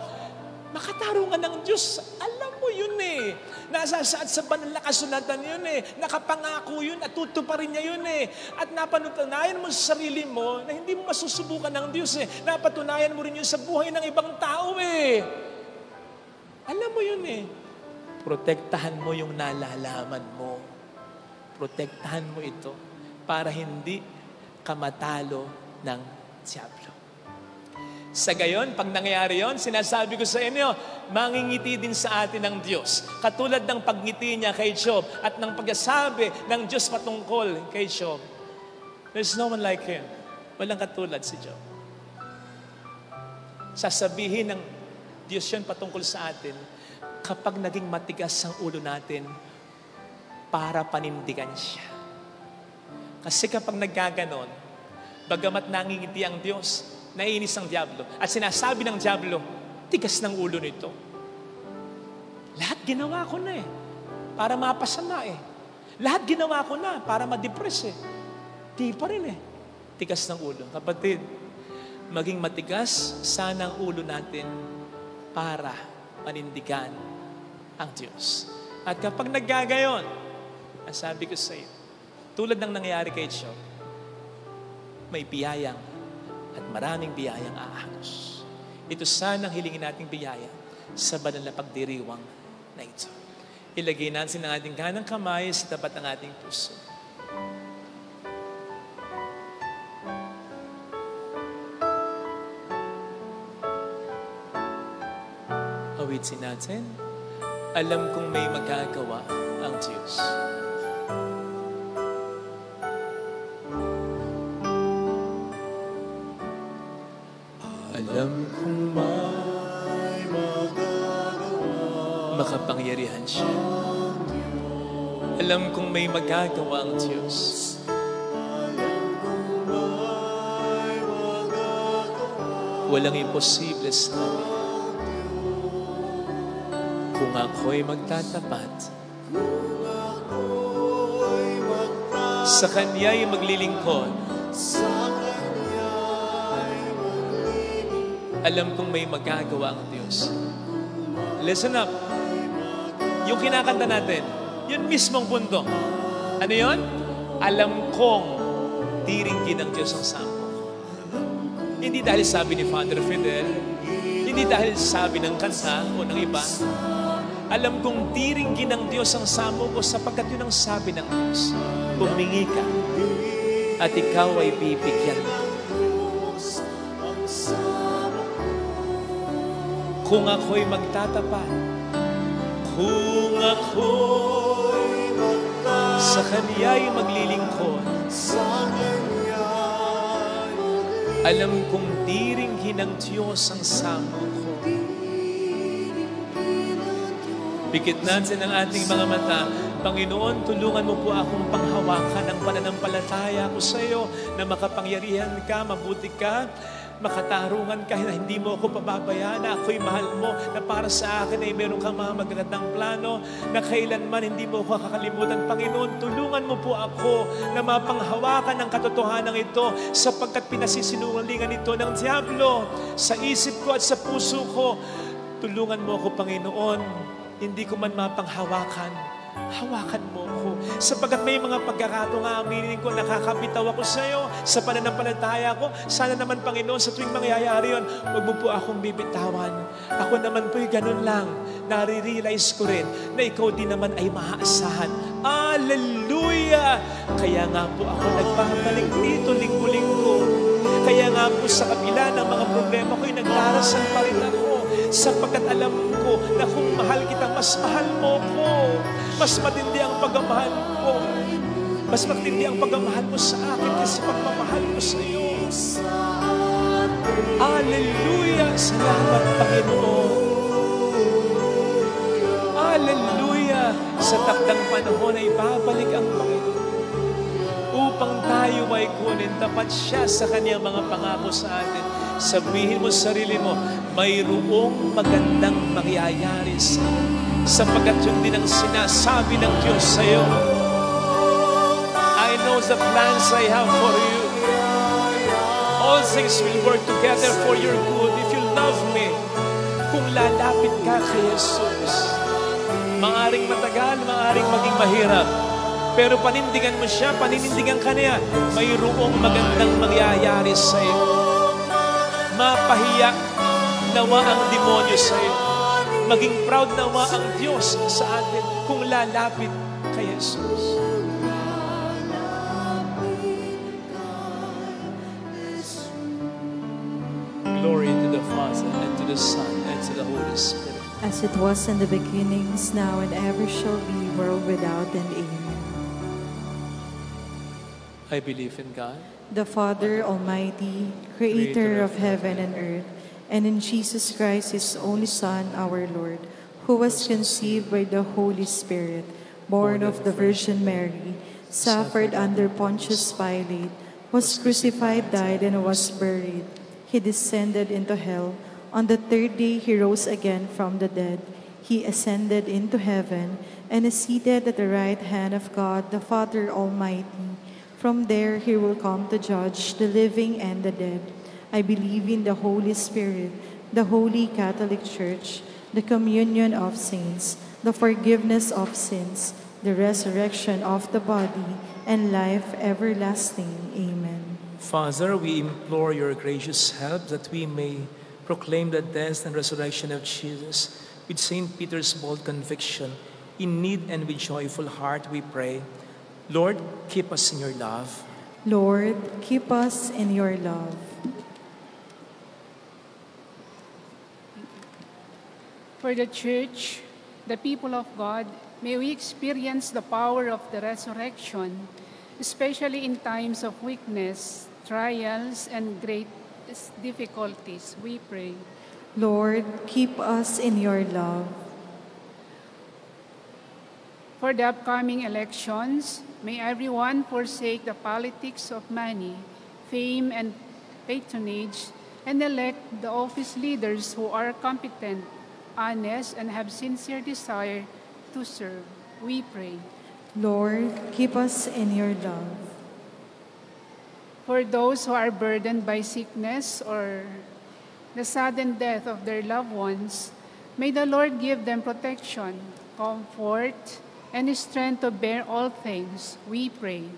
Makatarungan ng Diyos, alam mo yun eh. Nasasaad sa banal na kasulatan yun eh. Nakapangako yun at tutuparin niya yun eh. At napatunayan mo sa sarili mo na hindi mo masusubukan ng Diyos eh. Napatunayan mo rin yun sa buhay ng ibang tao eh. Alam mo yun eh. Protektahan mo yung nalalaman mo. Protektahan mo ito para hindi ka matalo ng Diablo. Sa gayon, pag nangyayari yon, sinasabi ko sa inyo, mangingiti din sa atin ng Diyos. Katulad ng pagngiti niya kay Job at ng pagsasabi ng Diyos patungkol kay Job. There's no one like Him. Walang katulad si Job. Sasabihin ng Diyos yun patungkol sa atin kapag naging matigas ang ulo natin para panindigan siya. Kasi kapag nagkaganon, bagamat nangingiti ang Diyos, naiinis ang Diablo. At sinasabi ng Diablo, tigas ng ulo nito. Lahat ginawa ko na eh, para mapasama eh. Lahat ginawa ko na para ma-depress eh. Di pa rin eh. Tigas ng ulo. Kapatid, maging matigas sana ang ulo natin para panindigan ang Diyos. At kapag naggagayon, ang sabi ko sa iyo, tulad ng nangyari kay Job, may biyayang at maraming biyayang aahos. Ito sana ang hilingin nating biyaya sa banal na pagdiriwang na ito. Ilagay natin ang ating kanang kamay sa tapat ng ating puso. Awitin natin, alam kong may magagawa ang Diyos. Alam kong may magagawa makapangyarihan siya. Alam kong may magagawa ang Diyos. Walang imposible sa amin. Kung ako'y magtatapat, sa Kanya'y maglilingkod, alam kong may magagawa ang Diyos. Listen up. Yung kinakanta natin, yun mismong punto. Ano yun? Alam kong diringgin ng Diyos ang sampo. Hindi dahil sabi ni Father Fidel, hindi dahil sabi ng kanta o ng iba. Alam kong diringgin ng Diyos ang sampo ko sapagkat yun ang sabi ng Diyos. Humingi ka at ikaw ay bibigyan mo. Kung ako'y magtatapat, kung ako'y magtatapat, sa Kanya'y maglilingkod, alam kong diringgin ng Diyos ang samo ko. Pikit natin ang ating mga mata. Panginoon, tulungan mo po akong panghawakan ang pananampalataya ko sa iyo na makapangyarihan ka, mabuti ka, makatarungan ka, na hindi mo ako pababayaan, na ako'y mahal mo, na para sa akin ay meron kang mga magagandang plano, na kailanman hindi mo ako kakalimutan. Panginoon, tulungan mo po ako na mapanghawakan ang katotohanan ito sapagkat pinasisinungalingan ito ng Diablo sa isip ko at sa puso ko. Tulungan mo ako, Panginoon, hindi ko man mapanghawakan. Hawakan mo ko. Sapagkat may mga pagkakataon nga aminin ko, nakakabitaw ako sa iyo sa pananampalataya ko. Sana naman, Panginoon, sa tuwing mangyayari yun, huwag mo po akong bibitawan. Ako naman po'y ganun lang. Nare-realize ko rin na ikaw din naman ay maaasahan. Hallelujah! Kaya nga po ako nagbabalik dito linggo-linggo. Kaya nga po sa kabila ng mga problema ko'y nagdarasal pa rin ako. Sapagkat alam ko na kung mahal kita, mas mahal mo ko. Mas matindi ang pagmamahal ko. Mas matindi ang pagmamahal mo sa akin kasi pagmamahal ko sa iyo. Hallelujah! Salamat, Panginoon. Hallelujah! Sa takdang panahon ay babalik ang Panginoon upang tayo ay kunin. Tapat siya sa kanyang mga pangako sa atin. Sabihin mo sa sarili mo, mayroong magandang mangyayari sa atin. Sapagkat yun din ang sinasabi ng Diyos sa iyo. I know the plans I have for you. All things will work together for your good if you love me. Kung lalapit ka kay Jesus, maaring matagal, maaring maging mahirap. Pero panindigan mo siya, paninindigan ka niya, mayroong magandang mangyayari sa iyo. Mapahiya nawa ang demonyo sa iyo. Maging proud nawa ang Diyos sa atin kung lalapit kay Jesus. Glory to the Father, and to the Son, and to the Holy Spirit. As it was in the beginning, is now, and ever shall be, world without end. Amen. I believe in God, The Father Almighty, Creator of heaven and earth, and in Jesus Christ, His only Son, our Lord, who was conceived by the Holy Spirit, born of the Virgin Mary, suffered under Pontius Pilate, was crucified, died, and was buried. He descended into hell. On the third day, He rose again from the dead. He ascended into heaven and is seated at the right hand of God, the Father Almighty. From there, He will come to judge the living and the dead. I believe in the Holy Spirit, the Holy Catholic Church, the communion of saints, the forgiveness of sins, the resurrection of the body, and life everlasting. Amen. Father, we implore your gracious help that we may proclaim the death and resurrection of Jesus with St. Peter's bold conviction. In need and with joyful heart we pray. Lord, keep us in your love. Lord, keep us in your love. For the Church, the people of God, may we experience the power of the resurrection, especially in times of weakness, trials, and great difficulties, we pray. Lord, keep us in your love. For the upcoming elections, may everyone forsake the politics of money, fame, and patronage, and elect the office leaders who are competent, honest, and have sincere desire to serve. We pray. Lord, keep us in your love. For those who are burdened by sickness or the sudden death of their loved ones, may the Lord give them protection, comfort, and strength to bear all things. We pray.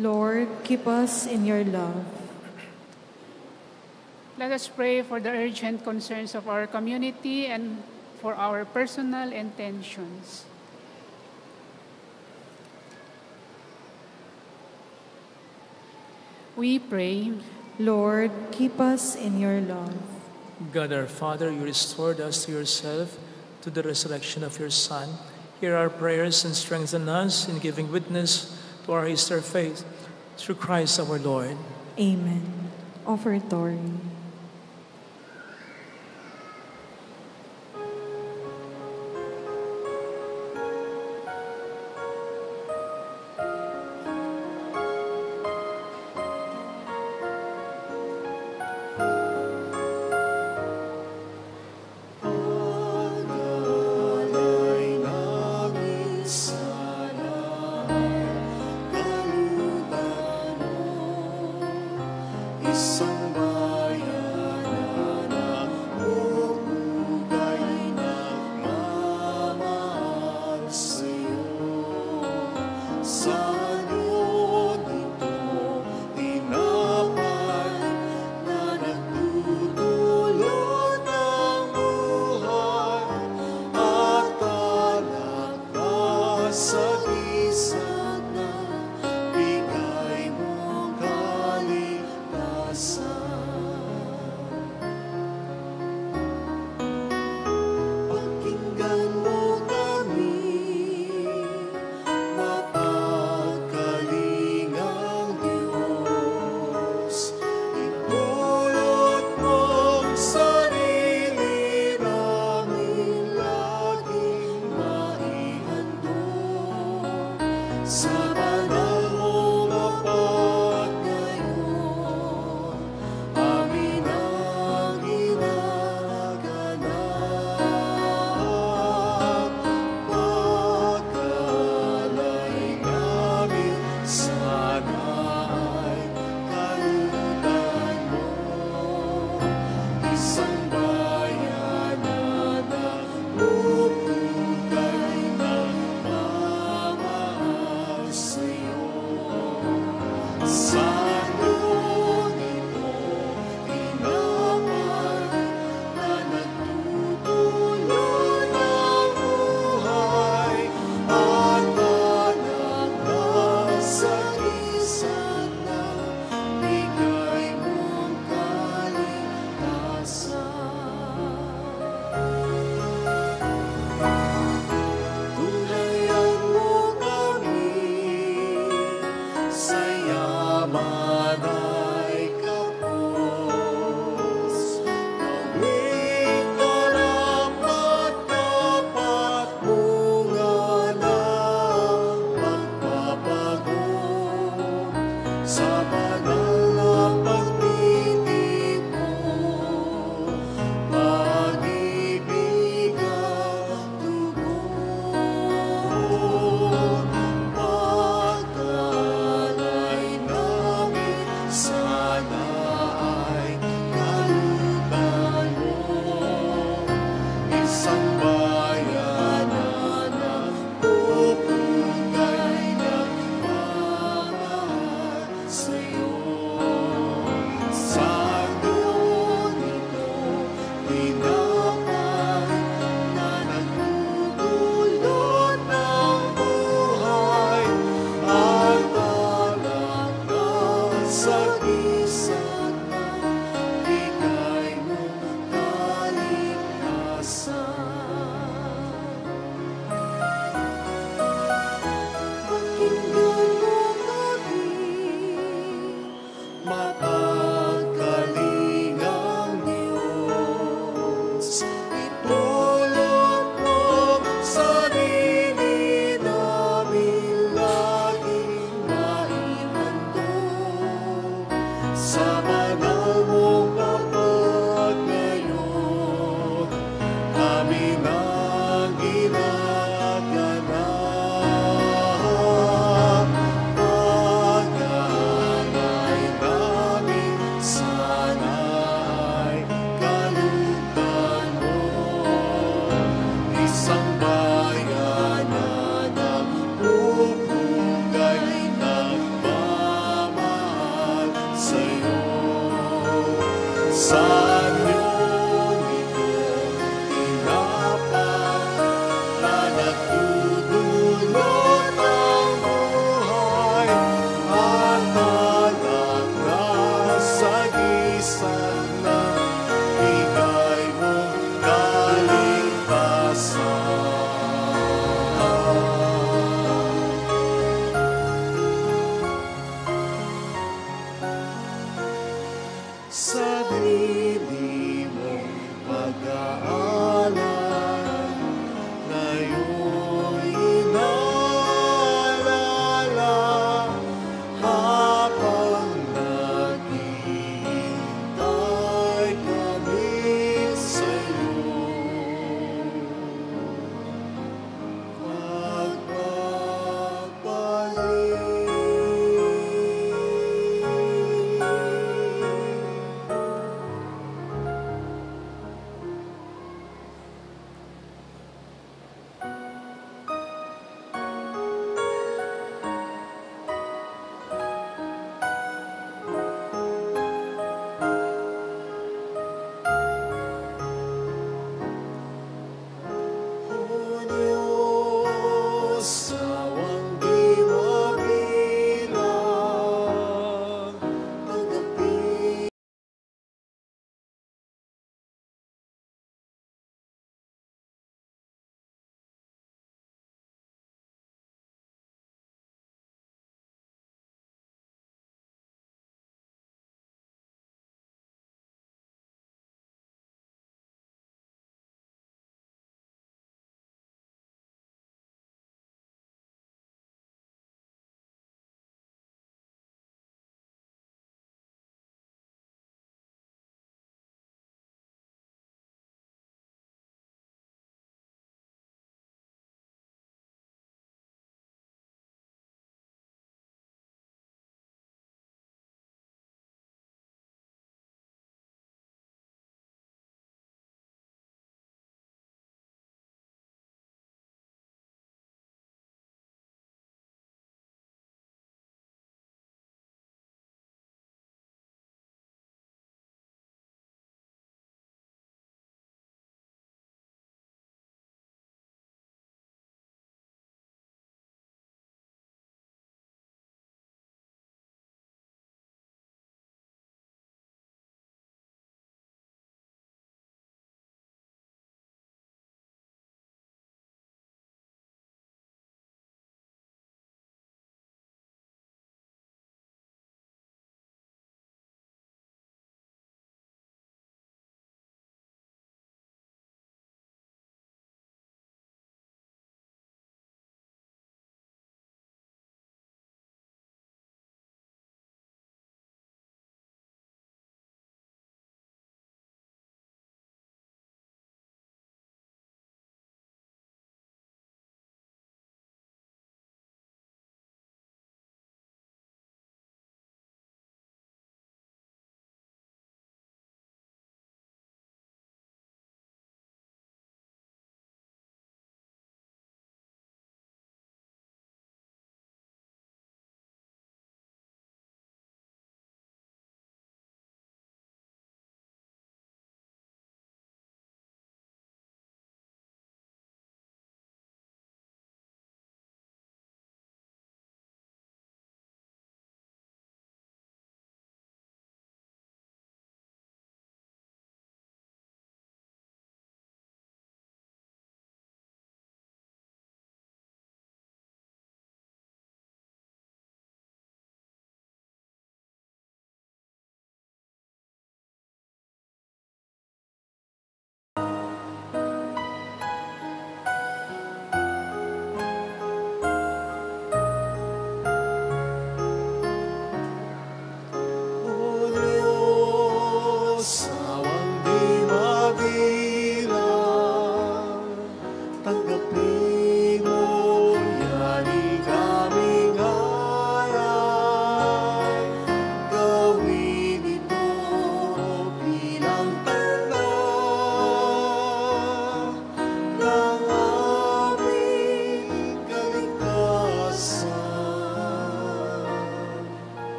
Lord, keep us in your love. Let us pray for the urgent concerns of our community and for our personal intentions. We pray. Lord, keep us in your love. God our Father, you restored us to yourself to the resurrection of your Son. Hear our prayers and strengthen us in giving witness to our Easter faith. Through Christ our Lord. Amen. Offertory. Sa sa banal na pag-ibig mo, pag-ibig at tugon. Pagkalay namin, sana ay kalutan mo, isang bayan na nagpupugay ng pagmamahal sa'yo. Sa ito tinapay na nagdudulot ng buhay at talagang sagisag ng bigay mo kaligtasan. Pakinggan mo kami, mapagkalingang Diyos. Itulot mo sarili namin laging maihandog sa banal mong kapag ngayon kami nang ginaganap. Pagkalay namin, sana ay kalutan mo, isang bayan na nagpupugay nagmamahal sa'yo. Sa anyong ito tinapay na nagdudulot ng buhay at talagang sagisag ng bigay mong kaligtasan. Sarili mong pag-aalala ngayong inaalala habang naghihintay kami sa'yo. Pagpapalik.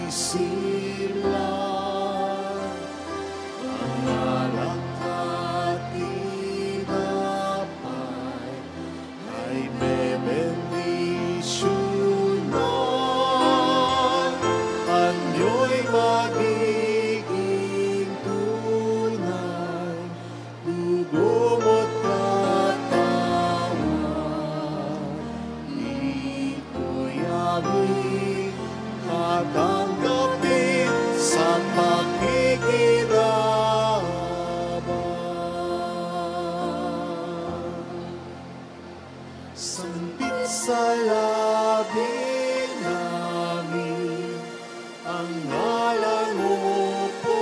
silang ang alak at tinapay ay bebendisyonan. Anyo'y magiging tunay, dugo mo't katawan. Ito'y aming tatanggapin sa pakikiraman. Sambit sa labi namin ang ngalan mo po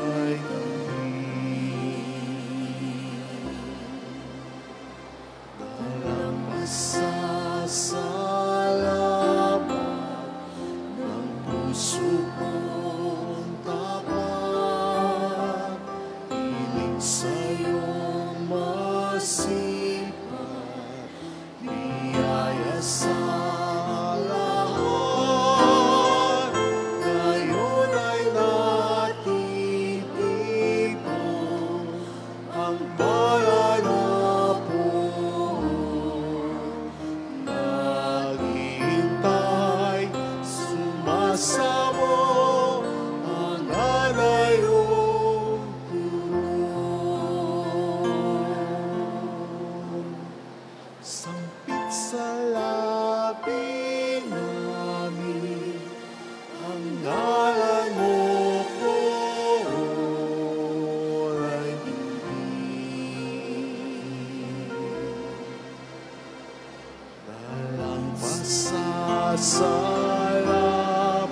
ay walang masasalamat ng puso kong tapat, piling sa'yong masipag, biyaya sa lahat. Ngayon ay natitipon ang banal na puso. Naghihintay, sumasamo ang alayong turon. Sampit sa labi namin ang ngalan mo po ay dalang pasasalamat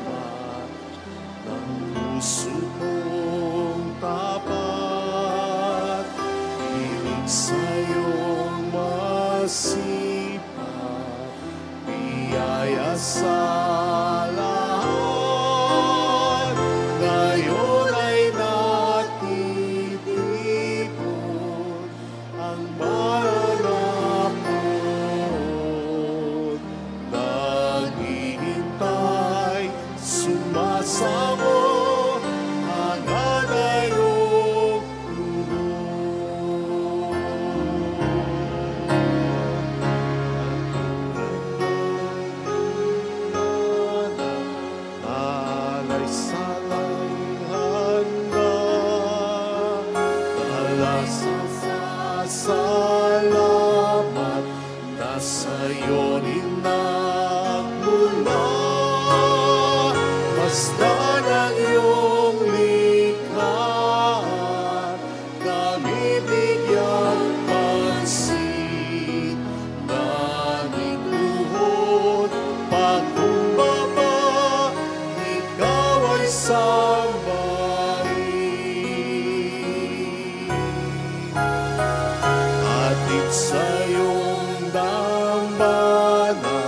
ng puso kong tapat, piling sa'yong masipag, biyaya sa lahat. Ngayon ay natitipon ang mananapon. Naghihintay, sumasamo ang alayong alay sa handa, salamat na sa'yo ninagmula. Basta ng iyong likhaan, kami bigyang pansin. Daming luhod, pagkumbaba, ikaw ay sambahin. Atid sa iyong dambana,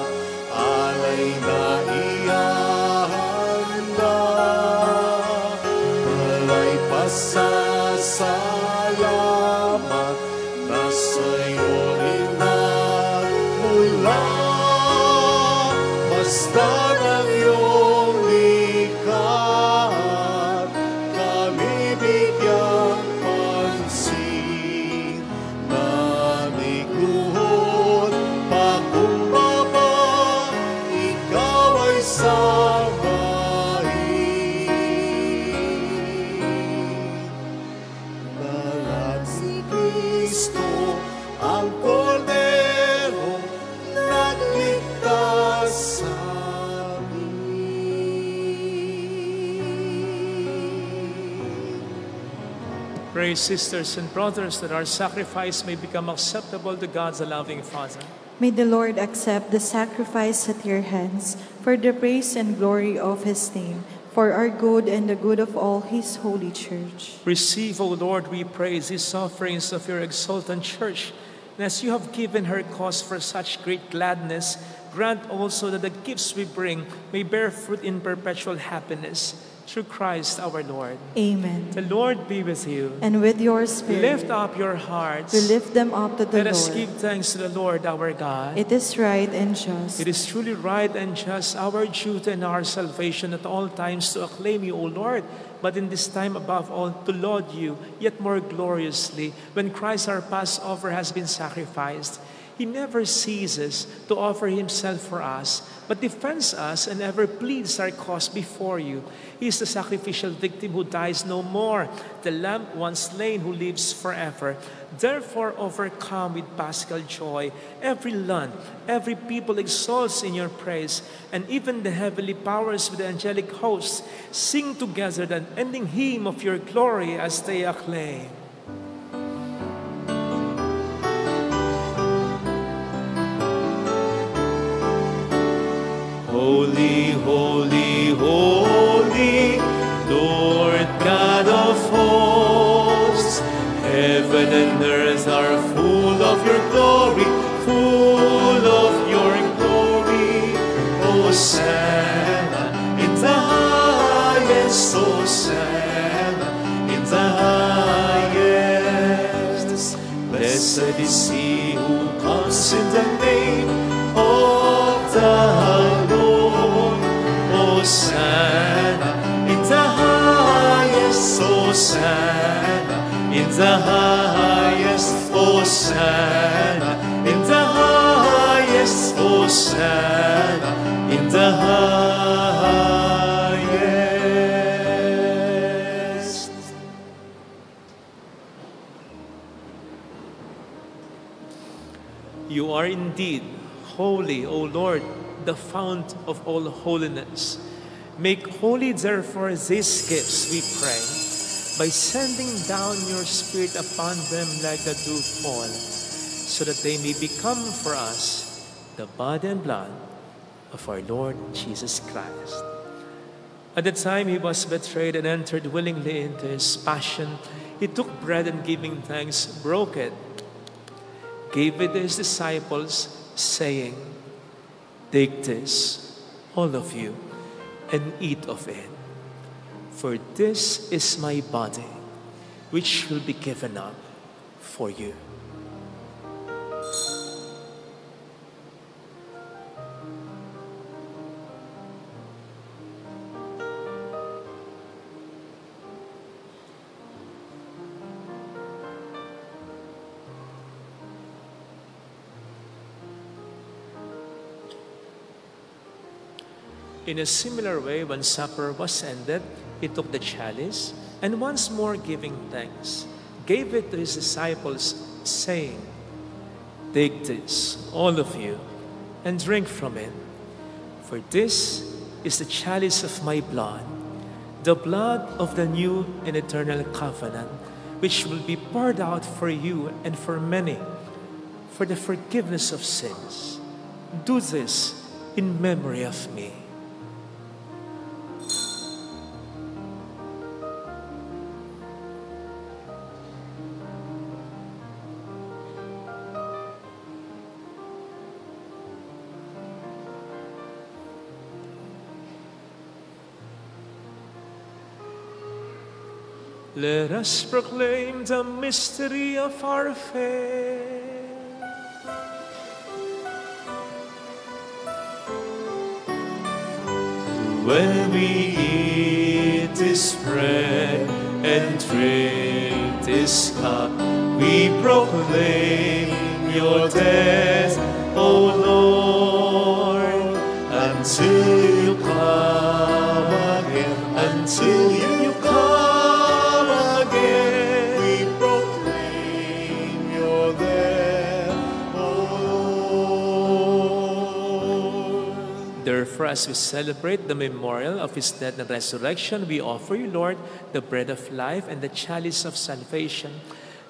alay na ihahanda. Alay pasasalamat na sa'yo inagmula. Basta ng iyong likhaan, kami bigyang pansin. Naming luhod, pagkumbaba, ikaw ay sambahin. Lahat si Kristo, ang Kordero, nagligtas sa amin. Pray, sisters and brothers, that our sacrifice may become acceptable to God, the loving Father. May the Lord accept the sacrifice at your hands for the praise and glory of his name, for our good and the good of all his holy church. Receive, O Lord, we pray, these offerings of your exultant church, and as you have given her cause for such great gladness, grant also that the gifts we bring may bear fruit in perpetual happiness. through Christ our Lord. Amen. The Lord be with you. And with your spirit, Lift up your hearts. we lift them up to the Let us Lord. give thanks to the Lord our God. It is right and just. It is truly right and just, our duty and our salvation at all times to acclaim you, O Lord, but in this time above all to laud you yet more gloriously when Christ our Passover has been sacrificed. He never ceases to offer himself for us, but defends us and ever pleads our cause before you. He is the sacrificial victim who dies no more, the Lamb once slain who lives forever. Therefore, overcome with paschal joy, every land, every people exalts in your praise, and even the heavenly powers with the angelic hosts sing together the unending hymn of your glory as they acclaim. Holy, holy, holy, Lord God of hosts, heaven and earth are full of your glory, full of your glory. Hosanna in the highest, Hosanna in the highest. Blessed is he who comes in the name of the Hosanna in the highest, Hosanna in the highest, Hosanna in the highest, Hosanna in the highest. You are indeed holy, O Lord, the fount of all holiness. Make holy, therefore, these gifts, we pray, by sending down your Spirit upon them like the dewfall, so that they may become for us the body and blood of our Lord Jesus Christ. At the time he was betrayed and entered willingly into his passion, he took bread and giving thanks, broke it, gave it to his disciples, saying, "Take this, all of you, and eat of it. For this is my body, which will be given up for you." In a similar way, when supper was ended, he took the chalice, and once more giving thanks, gave it to his disciples, saying, "Take this, all of you, and drink from it. For this is the chalice of my blood, the blood of the new and eternal covenant, which will be poured out for you and for many, for the forgiveness of sins. Do this in memory of me." Let us proclaim the mystery of our faith. When we eat this bread and drink this cup, we proclaim your death, O Lord, until you come again, until you come again. We proclaim your death, O Lord. Therefore, as we celebrate the memorial of his death and resurrection, we offer you, Lord, the bread of life and the chalice of salvation,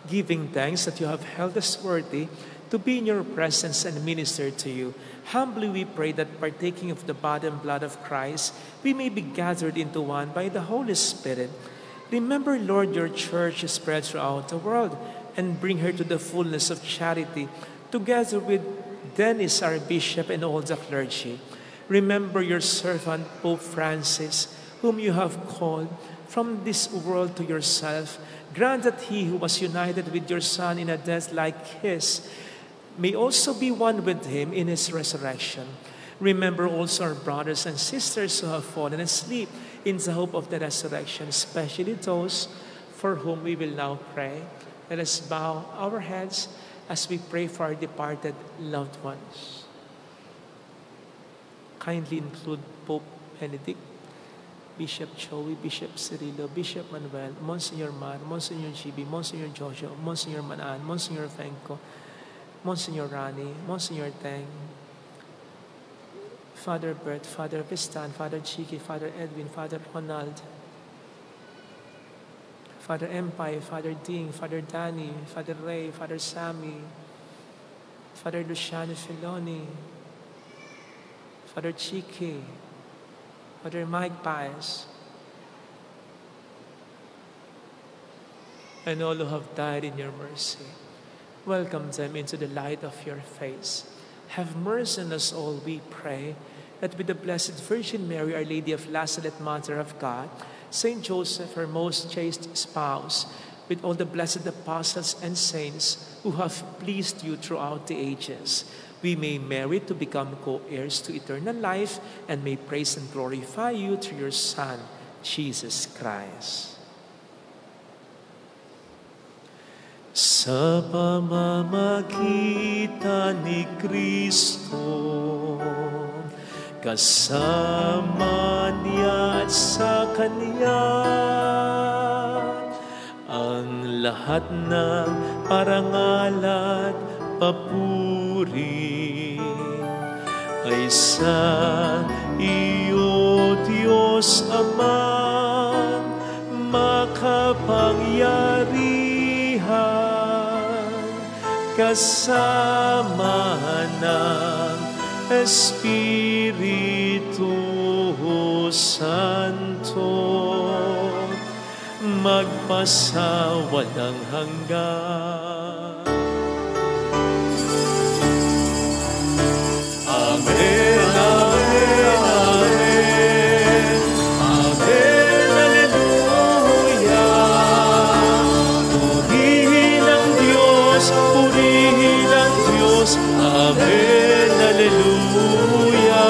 giving thanks that you have held us worthy to be in your presence and minister to you. Humbly we pray that partaking of the body and blood of Christ, we may be gathered into one by the Holy Spirit. Remember, Lord, your church is spread throughout the world, and bring her to the fullness of charity, together with Dennis, our bishop, and all the clergy. Remember your servant, Pope Francis, whom you have called from this world to yourself, grant that he who was united with your Son in a death like his may also be one with him in his resurrection. Remember also our brothers and sisters who have fallen asleep in the hope of the resurrection, especially those for whom we will now pray. Let us bow our heads as we pray for our departed loved ones. Kindly include Pope Benedict, Bishop Joey, Bishop Cirilo, Bishop Manuel, Monsignor Mar, Monsignor GB, Monsignor Jojo, Monsignor Manan, Monsignor Fenco, Monsignor Rani, Monsignor Teng, Father Bert, Father Vistan, Father Chiki, Father Edwin, Father Ronald, Father Empire, Father Ding, Father Danny, Father Ray, Father Sammy, Father Luciano Filoni, Father Chiki, Father Mike Paez, and all who have died in your mercy. Welcome them into the light of your face. Have mercy on us all, we pray, that with the Blessed Virgin Mary, Our Lady of Lazaret, Mother of God, Saint Joseph, her most chaste spouse, with all the blessed apostles and saints who have pleased you throughout the ages, we may merit to become co-heirs to eternal life and may praise and glorify you through your Son, Jesus Christ. Sa pamamagitan ni Kristo, kasama niya at sa Kanya, ang lahat ng parangal at papuri ay sa iyo, Diyos Amang makapangyarihan, kasama ng Espiritu Santo, magpasawalang hanggan. Amen, amen, amen. Amen, hallelujah. Purihin ang Diyos, purihin ang Diyos. Amen, hallelujah.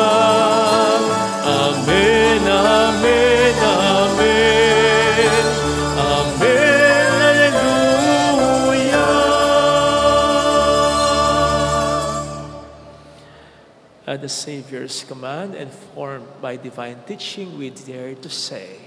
Amen, amen, amen. Amen, hallelujah. At the Savior's command and formed by divine teaching, we dare to say,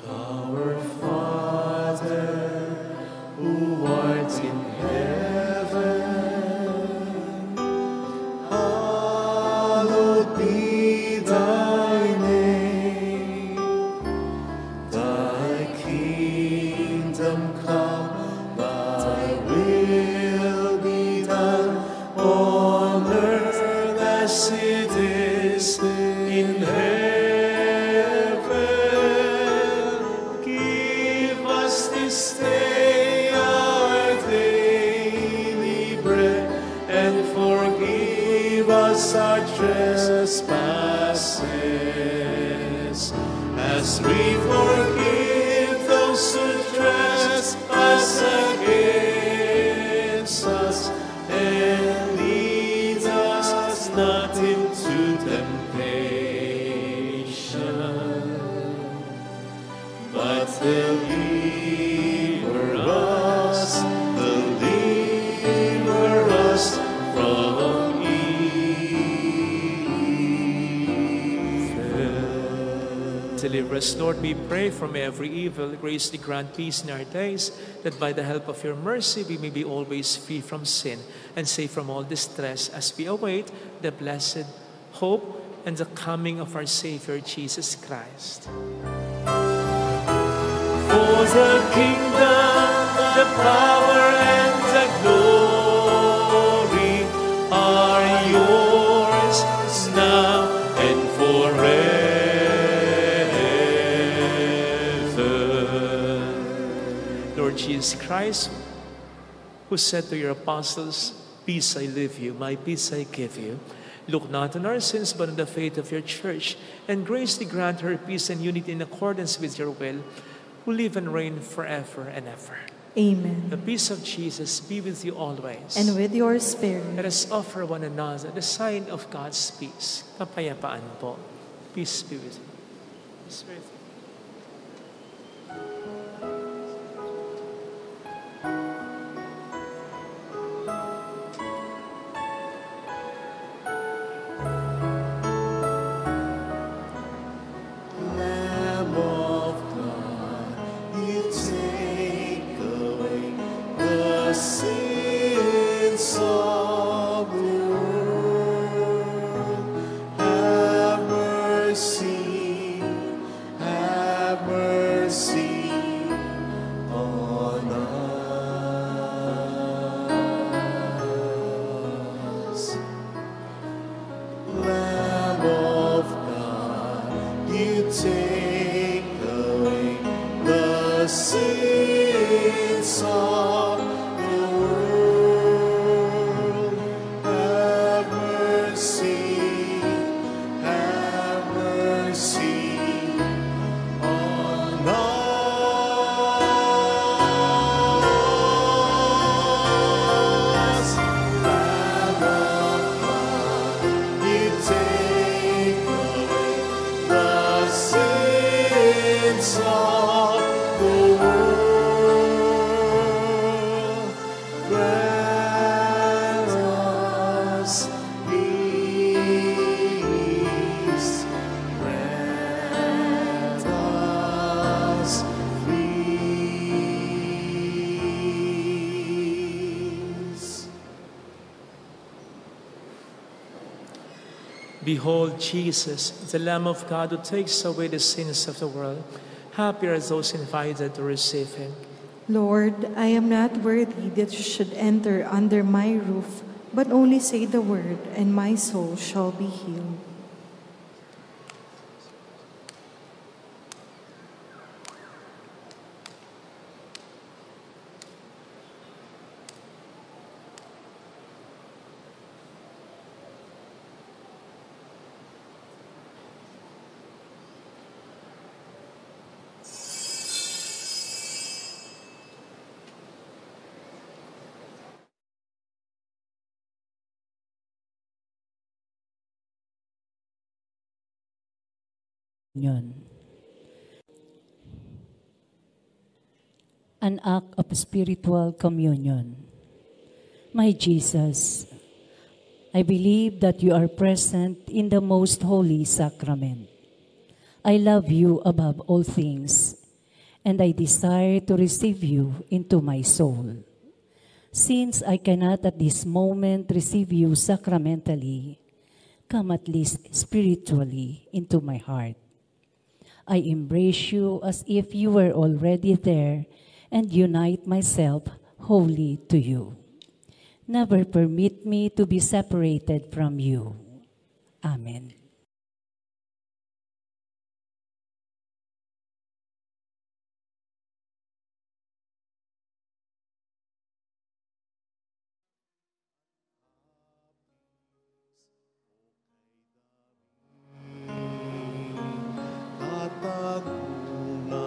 Our Father, who art in heaven, hallowed be thy name. Thy kingdom come, thy will be done on earth as it is in heaven. Give us this day our daily bread, and forgive us our trespasses, as we forgive those who trespass against us. And lead us not into temptation, but deliver us from evil. Deliver us, Lord, we pray, from every evil. Graciously grant peace in our days, that by the help of your mercy we may be always free from sin and safe from all distress, as we await the blessed hope and the coming of our Savior, Jesus Christ. For the kingdom, the power, and the glory are yours now and forever. Lord Jesus Christ, who said to your apostles, "Peace I leave you, my peace I give you," look not on our sins, but on the faith of your church, and graciously grant her peace and unity in accordance with your will, who live and reign forever and ever. Amen. The peace of Jesus be with you always. And with your spirit. Let us offer one another the sign of God's peace. Kapayapaan po. Peace be with you. Peace be with you. Lamb of God, you take away the sins of the world. Have mercy on us. Lamb of God, you take away the sins of the world. Have mercy on us. Lamb of God, you take away the sins of the world. Grant us peace. Grant us peace. Behold Jesus, the Lamb of God who takes away the sins of the world. Happy are those invited to receive him. Lord, I am not worthy that you should enter under my roof, but only say the word, and my soul shall be healed. Communion. An act of spiritual communion. My Jesus, I believe that you are present in the most holy sacrament. I love you above all things, and I desire to receive you into my soul. Since I cannot at this moment receive you sacramentally, come at least spiritually into my heart. I embrace you as if you were already there and unite myself wholly to you. Never permit me to be separated from you. Amen. Tatagunan,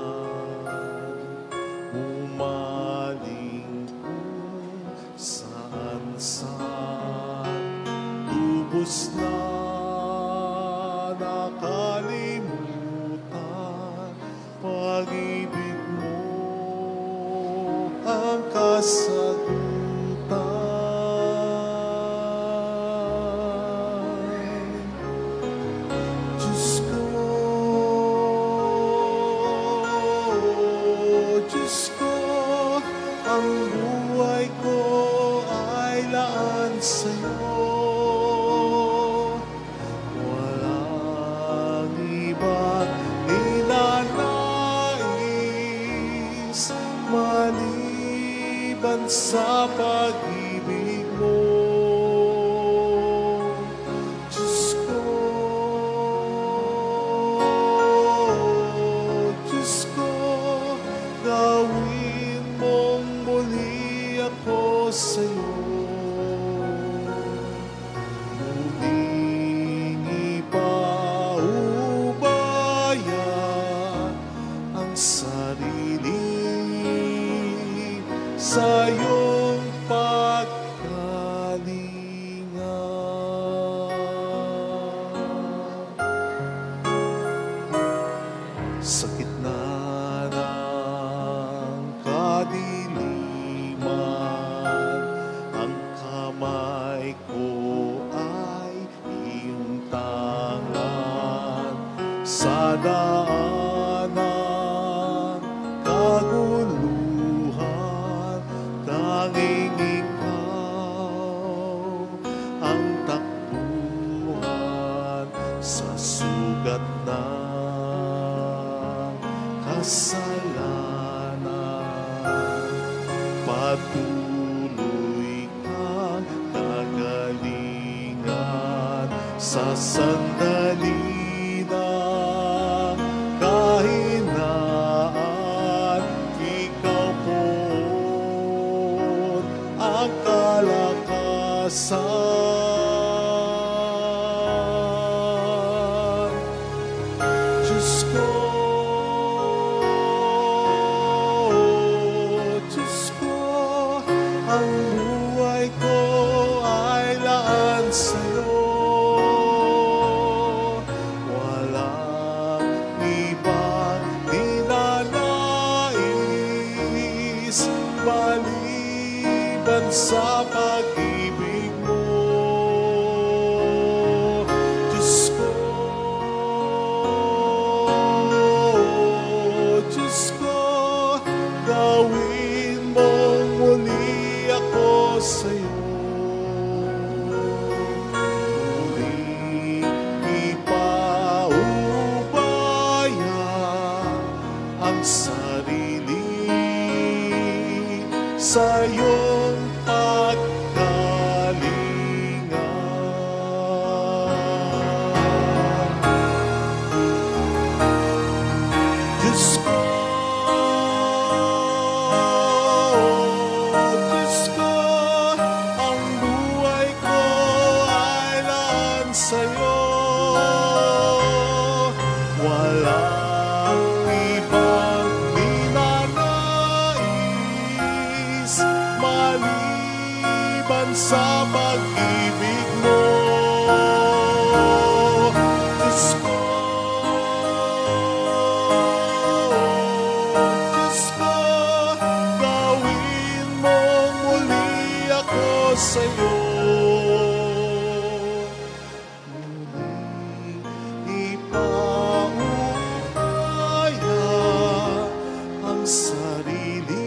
umaling kung saan-saan, lubos na nakalimutan, pag-ibig mo ang kasagutan. Diyos ko, ang buhay ko ay laan sa'yo. Walang iba't ninanais maliban sa pag-ibig mo. Diyos ko, gawin mo Sa gitna ng kadiliman, ang kamay ko ay iyong tangan. Sa daanan, kaguluhan, tanging ikaw ang takbuhan. Sa sugat ng kasalanan, patuloy kang kagalingan. Sa sandali na kahinaan, ikaw po ang kalakasan. Diyos ko, Diyos ko, ang buhay ko ay laan sa'yo. Walang ibang ninanais maliban sa pag-ibig mo. Diyos ko, Diyos ko, gawin mong muli ako sa'yo. Muling ipaubaya ang sarili sa iyong pagkalinga. Diyos ko, Diyos ko, ang buhay ko ay laan sa'yo. Walang ibang ninanais maliban sa pag-ibig mo. Diyos ko, Diyos ko, gawin mong muli ako sa'yo. Muling ipaubaya ang sarili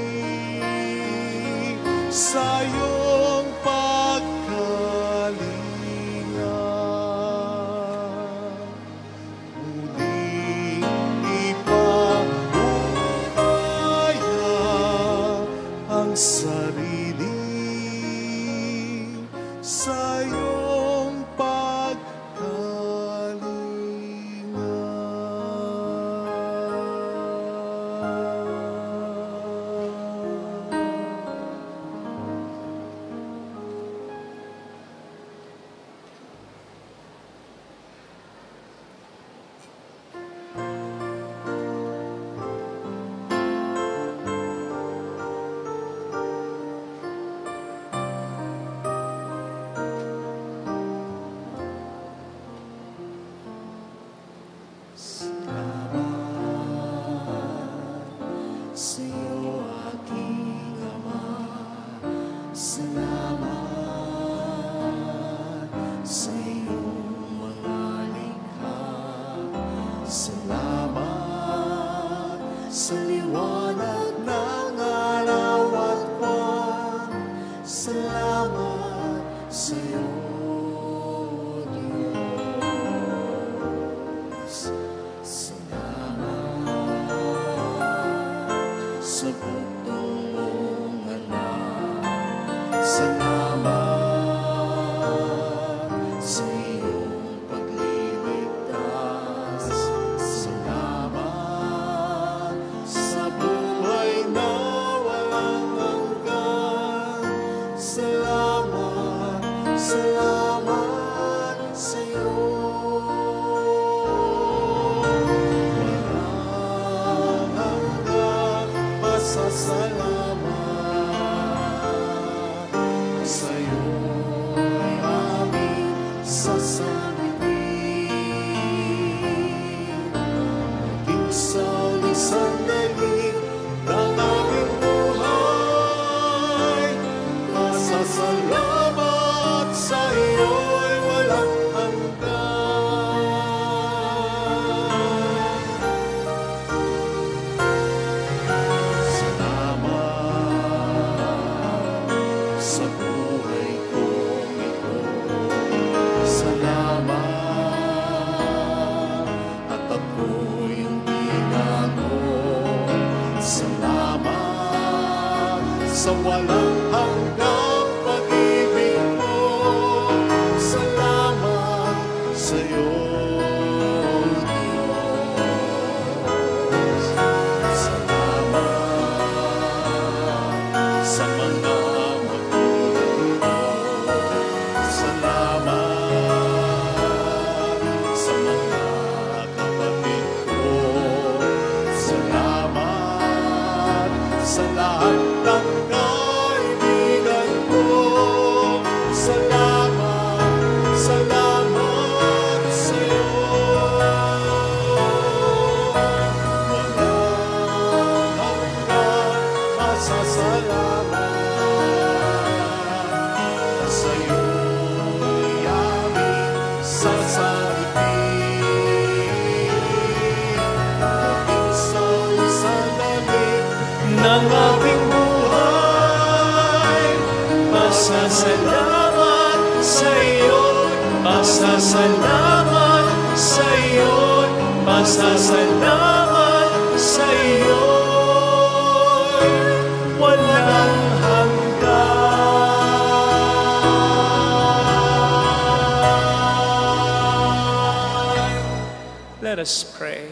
sa iyong pagkalinga. Muling ipaubaya ang sarili sa iyong sa'yo, aking Ama. Salamat sa iyong mga likha. Salamat sa liwanag ng araw at buwan. Salamat sa iyo, Diyos. Sa bugtong mong anak, salamat sa iyong pagliligtas. Salamat sa buhay na walang hanggan. Salamat, salamat sa iyo. Walang hanggan pasasalamat sa'yo ay aming sasabihin. Maging sa sa walang hanggang pag-ibig mo. Salamat sa'yo, Diyos. Salamat sa mga magulang mo. Salamat sa mga kapatid ko. Salamat sa lahat ng kaibigan ko. Salamat, salamat sa'yo. Walang hanggang masasalamat sa'yo'y aming sasabihin. Isang sandali ng aming buhay, pasasalamat sa'yo, pasasalamat sa'yo, pasasalamat sa'yo, walang hanggan. Let us pray.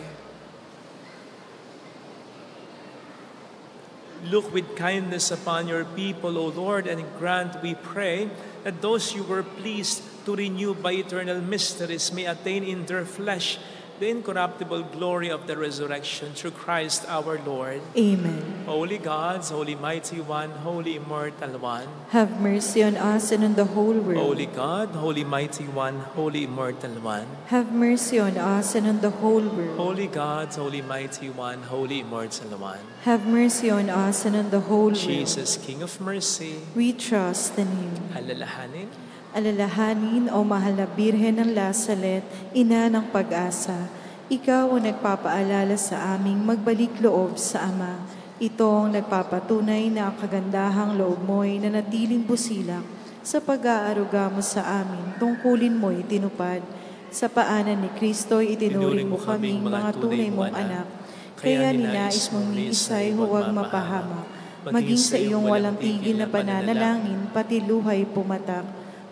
Look with kindness upon your people, O Lord, and grant, we pray, that those you were pleased to renew by eternal mysteries may attain in their flesh the incorruptible glory of the resurrection through Christ our Lord. Amen. Holy Gods, Holy Mighty One, Holy Immortal One, Have mercy on us and on the whole world. Holy God, Holy Mighty One, Holy Immortal One, Have mercy on us and on the whole world. Holy God, Holy Mighty One, Holy Immortal One, Have mercy on us and on the whole world. Jesus, King of Mercy, We trust in you. alalahanin, Alalahanin, O mahal na Birhen ng Lasalet, Ina ng Pag-asa, Ikaw ang nagpapaalala sa aming magbalik loob sa Ama. Ito ang nagpapatunay na ang kagandahang loob mo'y nanatiling busilak sa pag-aaruga mo sa amin. Tungkulin mo'y tinupad. Sa paanan ni Kristo'y itinuring mo kaming mga tunay mong anak. Kaya ninais mong ni Isay huwag mapahamak. Maging sa iyong walang tigil na pananalangin, pati luhay pumatak.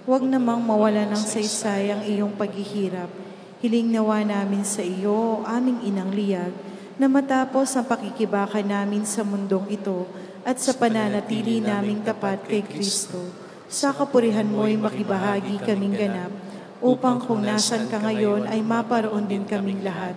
Huwag namang mawala ng saysay ang iyong paghihirap. Hiling nawa namin sa iyo, aming inang liyag, na matapos ang pakikibaka namin sa mundong ito at sa pananatili naming tapat kay Kristo, sa kapurihan mo'y makibahagi kaming ganap, upang kung nasan ka ngayon ay maparoon din kaming lahat,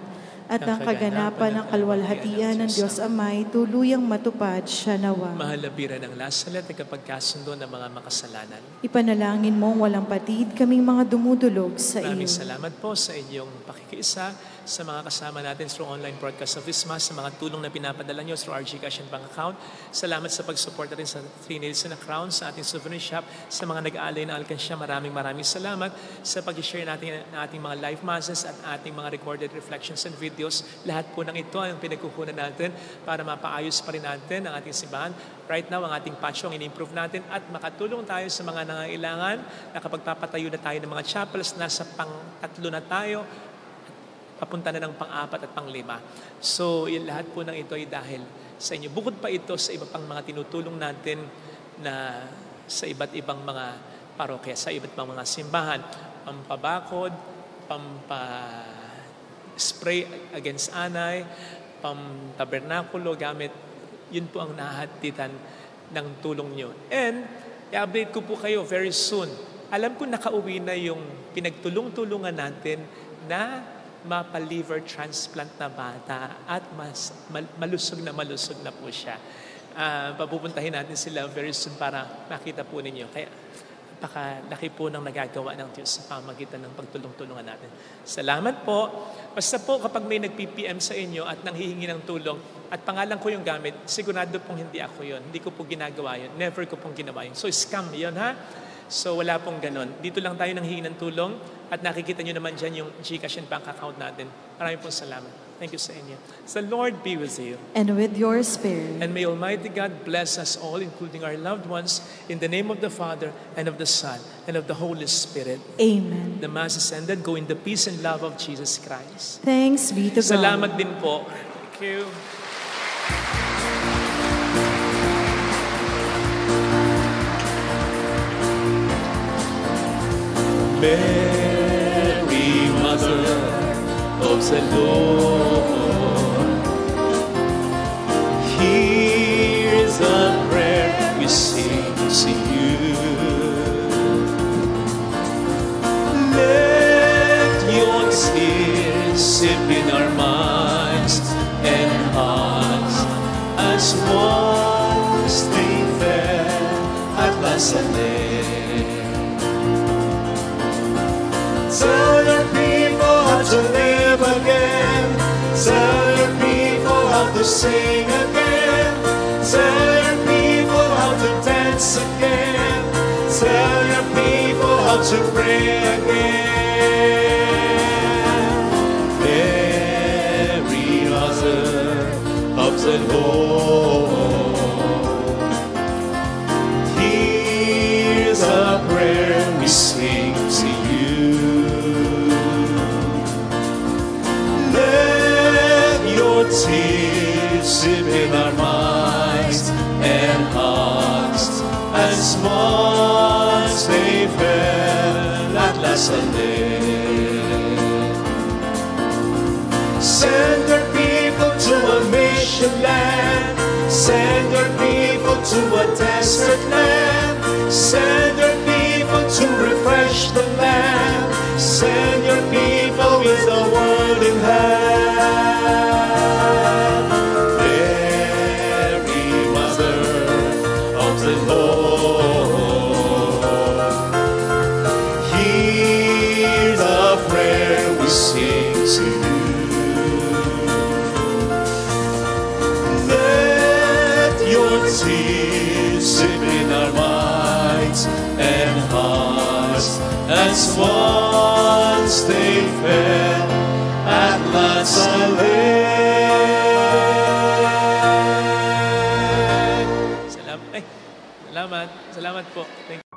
at ang kaganapan ng kalwalhatian ng Diyos Amay tuluyang matupad siya nawa. mahal na Birhen ng Lasalet, nagkapagkasundo ng mga makasalanan. Ipanalangin mong walang patid kaming mga dumudulog sa iyo. Maraming salamat po sa inyong pakikiisa, sa mga kasama natin through online broadcast of this Mass, sa mga tulong na pinapadala nyo through our GCash and bank account. Salamat sa pag-support natin sa 3 Nails and a Crown, sa ating souvenir shop, sa mga nag-aalay na alkansya. Maraming salamat sa pag-share natin ng ating mga live masses at ating mga recorded reflections and videos. Lahat po ng ito ay pinagkukunan natin para mapaayos pa rin natin ang ating simbahan. Right now, ang ating patio ang in-improve natin at makatulong tayo sa mga nangangailangan. Nakapagpapatayo na tayo ng mga chapels, nasa pang-3 na tayo, papunta na ng pang-4 at pang-5. So, lahat po ng ito ay dahil sa inyo. Bukod pa ito sa iba pang mga tinutulong natin na sa iba't ibang mga parokya, sa iba't ibang mga simbahan, pampabakod, spray against anay, pam-tabernakulo, gamit, yun po ang nahatitan ng tulong nyo. And, i-update ko po kayo very soon. Alam ko nakauwi na yung pinagtulong-tulungan natin na mapa-liver transplant na bata at malusog na po siya. Papupuntahin natin sila very soon para makita po ninyo. Kaya, napakalaki po ng nagagawa ng Diyos sa pamagitan ng pagtulong-tulungan natin. Salamat po. Basta po kapag may nag-PPM sa inyo at nanghihingi ng tulong at pangalan ko yung gamit, sigurado pong hindi ako yun. Hindi ko po ginagawa yun. Never ko pong ginawa yun. So, scam yun, ha? So, wala pong ganon. Dito lang tayo nanghihingi ng tulong at nakikita nyo naman dyan yung GCash and bank account natin. Maraming pong salamat. Thank you sa inyo. So, the Lord be with you. And with your spirit. And may Almighty God bless us all, including our loved ones, in the name of the Father, and of the Son, and of the Holy Spirit. Amen. The Mass is ended. Go in the peace and love of Jesus Christ. Thanks be to God. Salamat din po. Thank you. Mary, Mother of the Lord, hear the prayer we sing to you. Let your tears sip in our minds and hearts as once they fell at last again. Tell your people how to live again. Tell your people how to sing again. Tell your people how to dance again. Tell your people how to pray again. Mary, Mother of the Lord, hear the prayer we sing to you. Let your tears sip in our minds and hearts as once they fell at last again. Send your people to a mission land. Send your people to a desert land. Send your people to refresh the land. Send your people with the word in hand. Mary, Mother of the Lord, hear the prayer we sing to you. Let your tears sip in our minds and hearts as once they fell at last again. Salamat po. Thank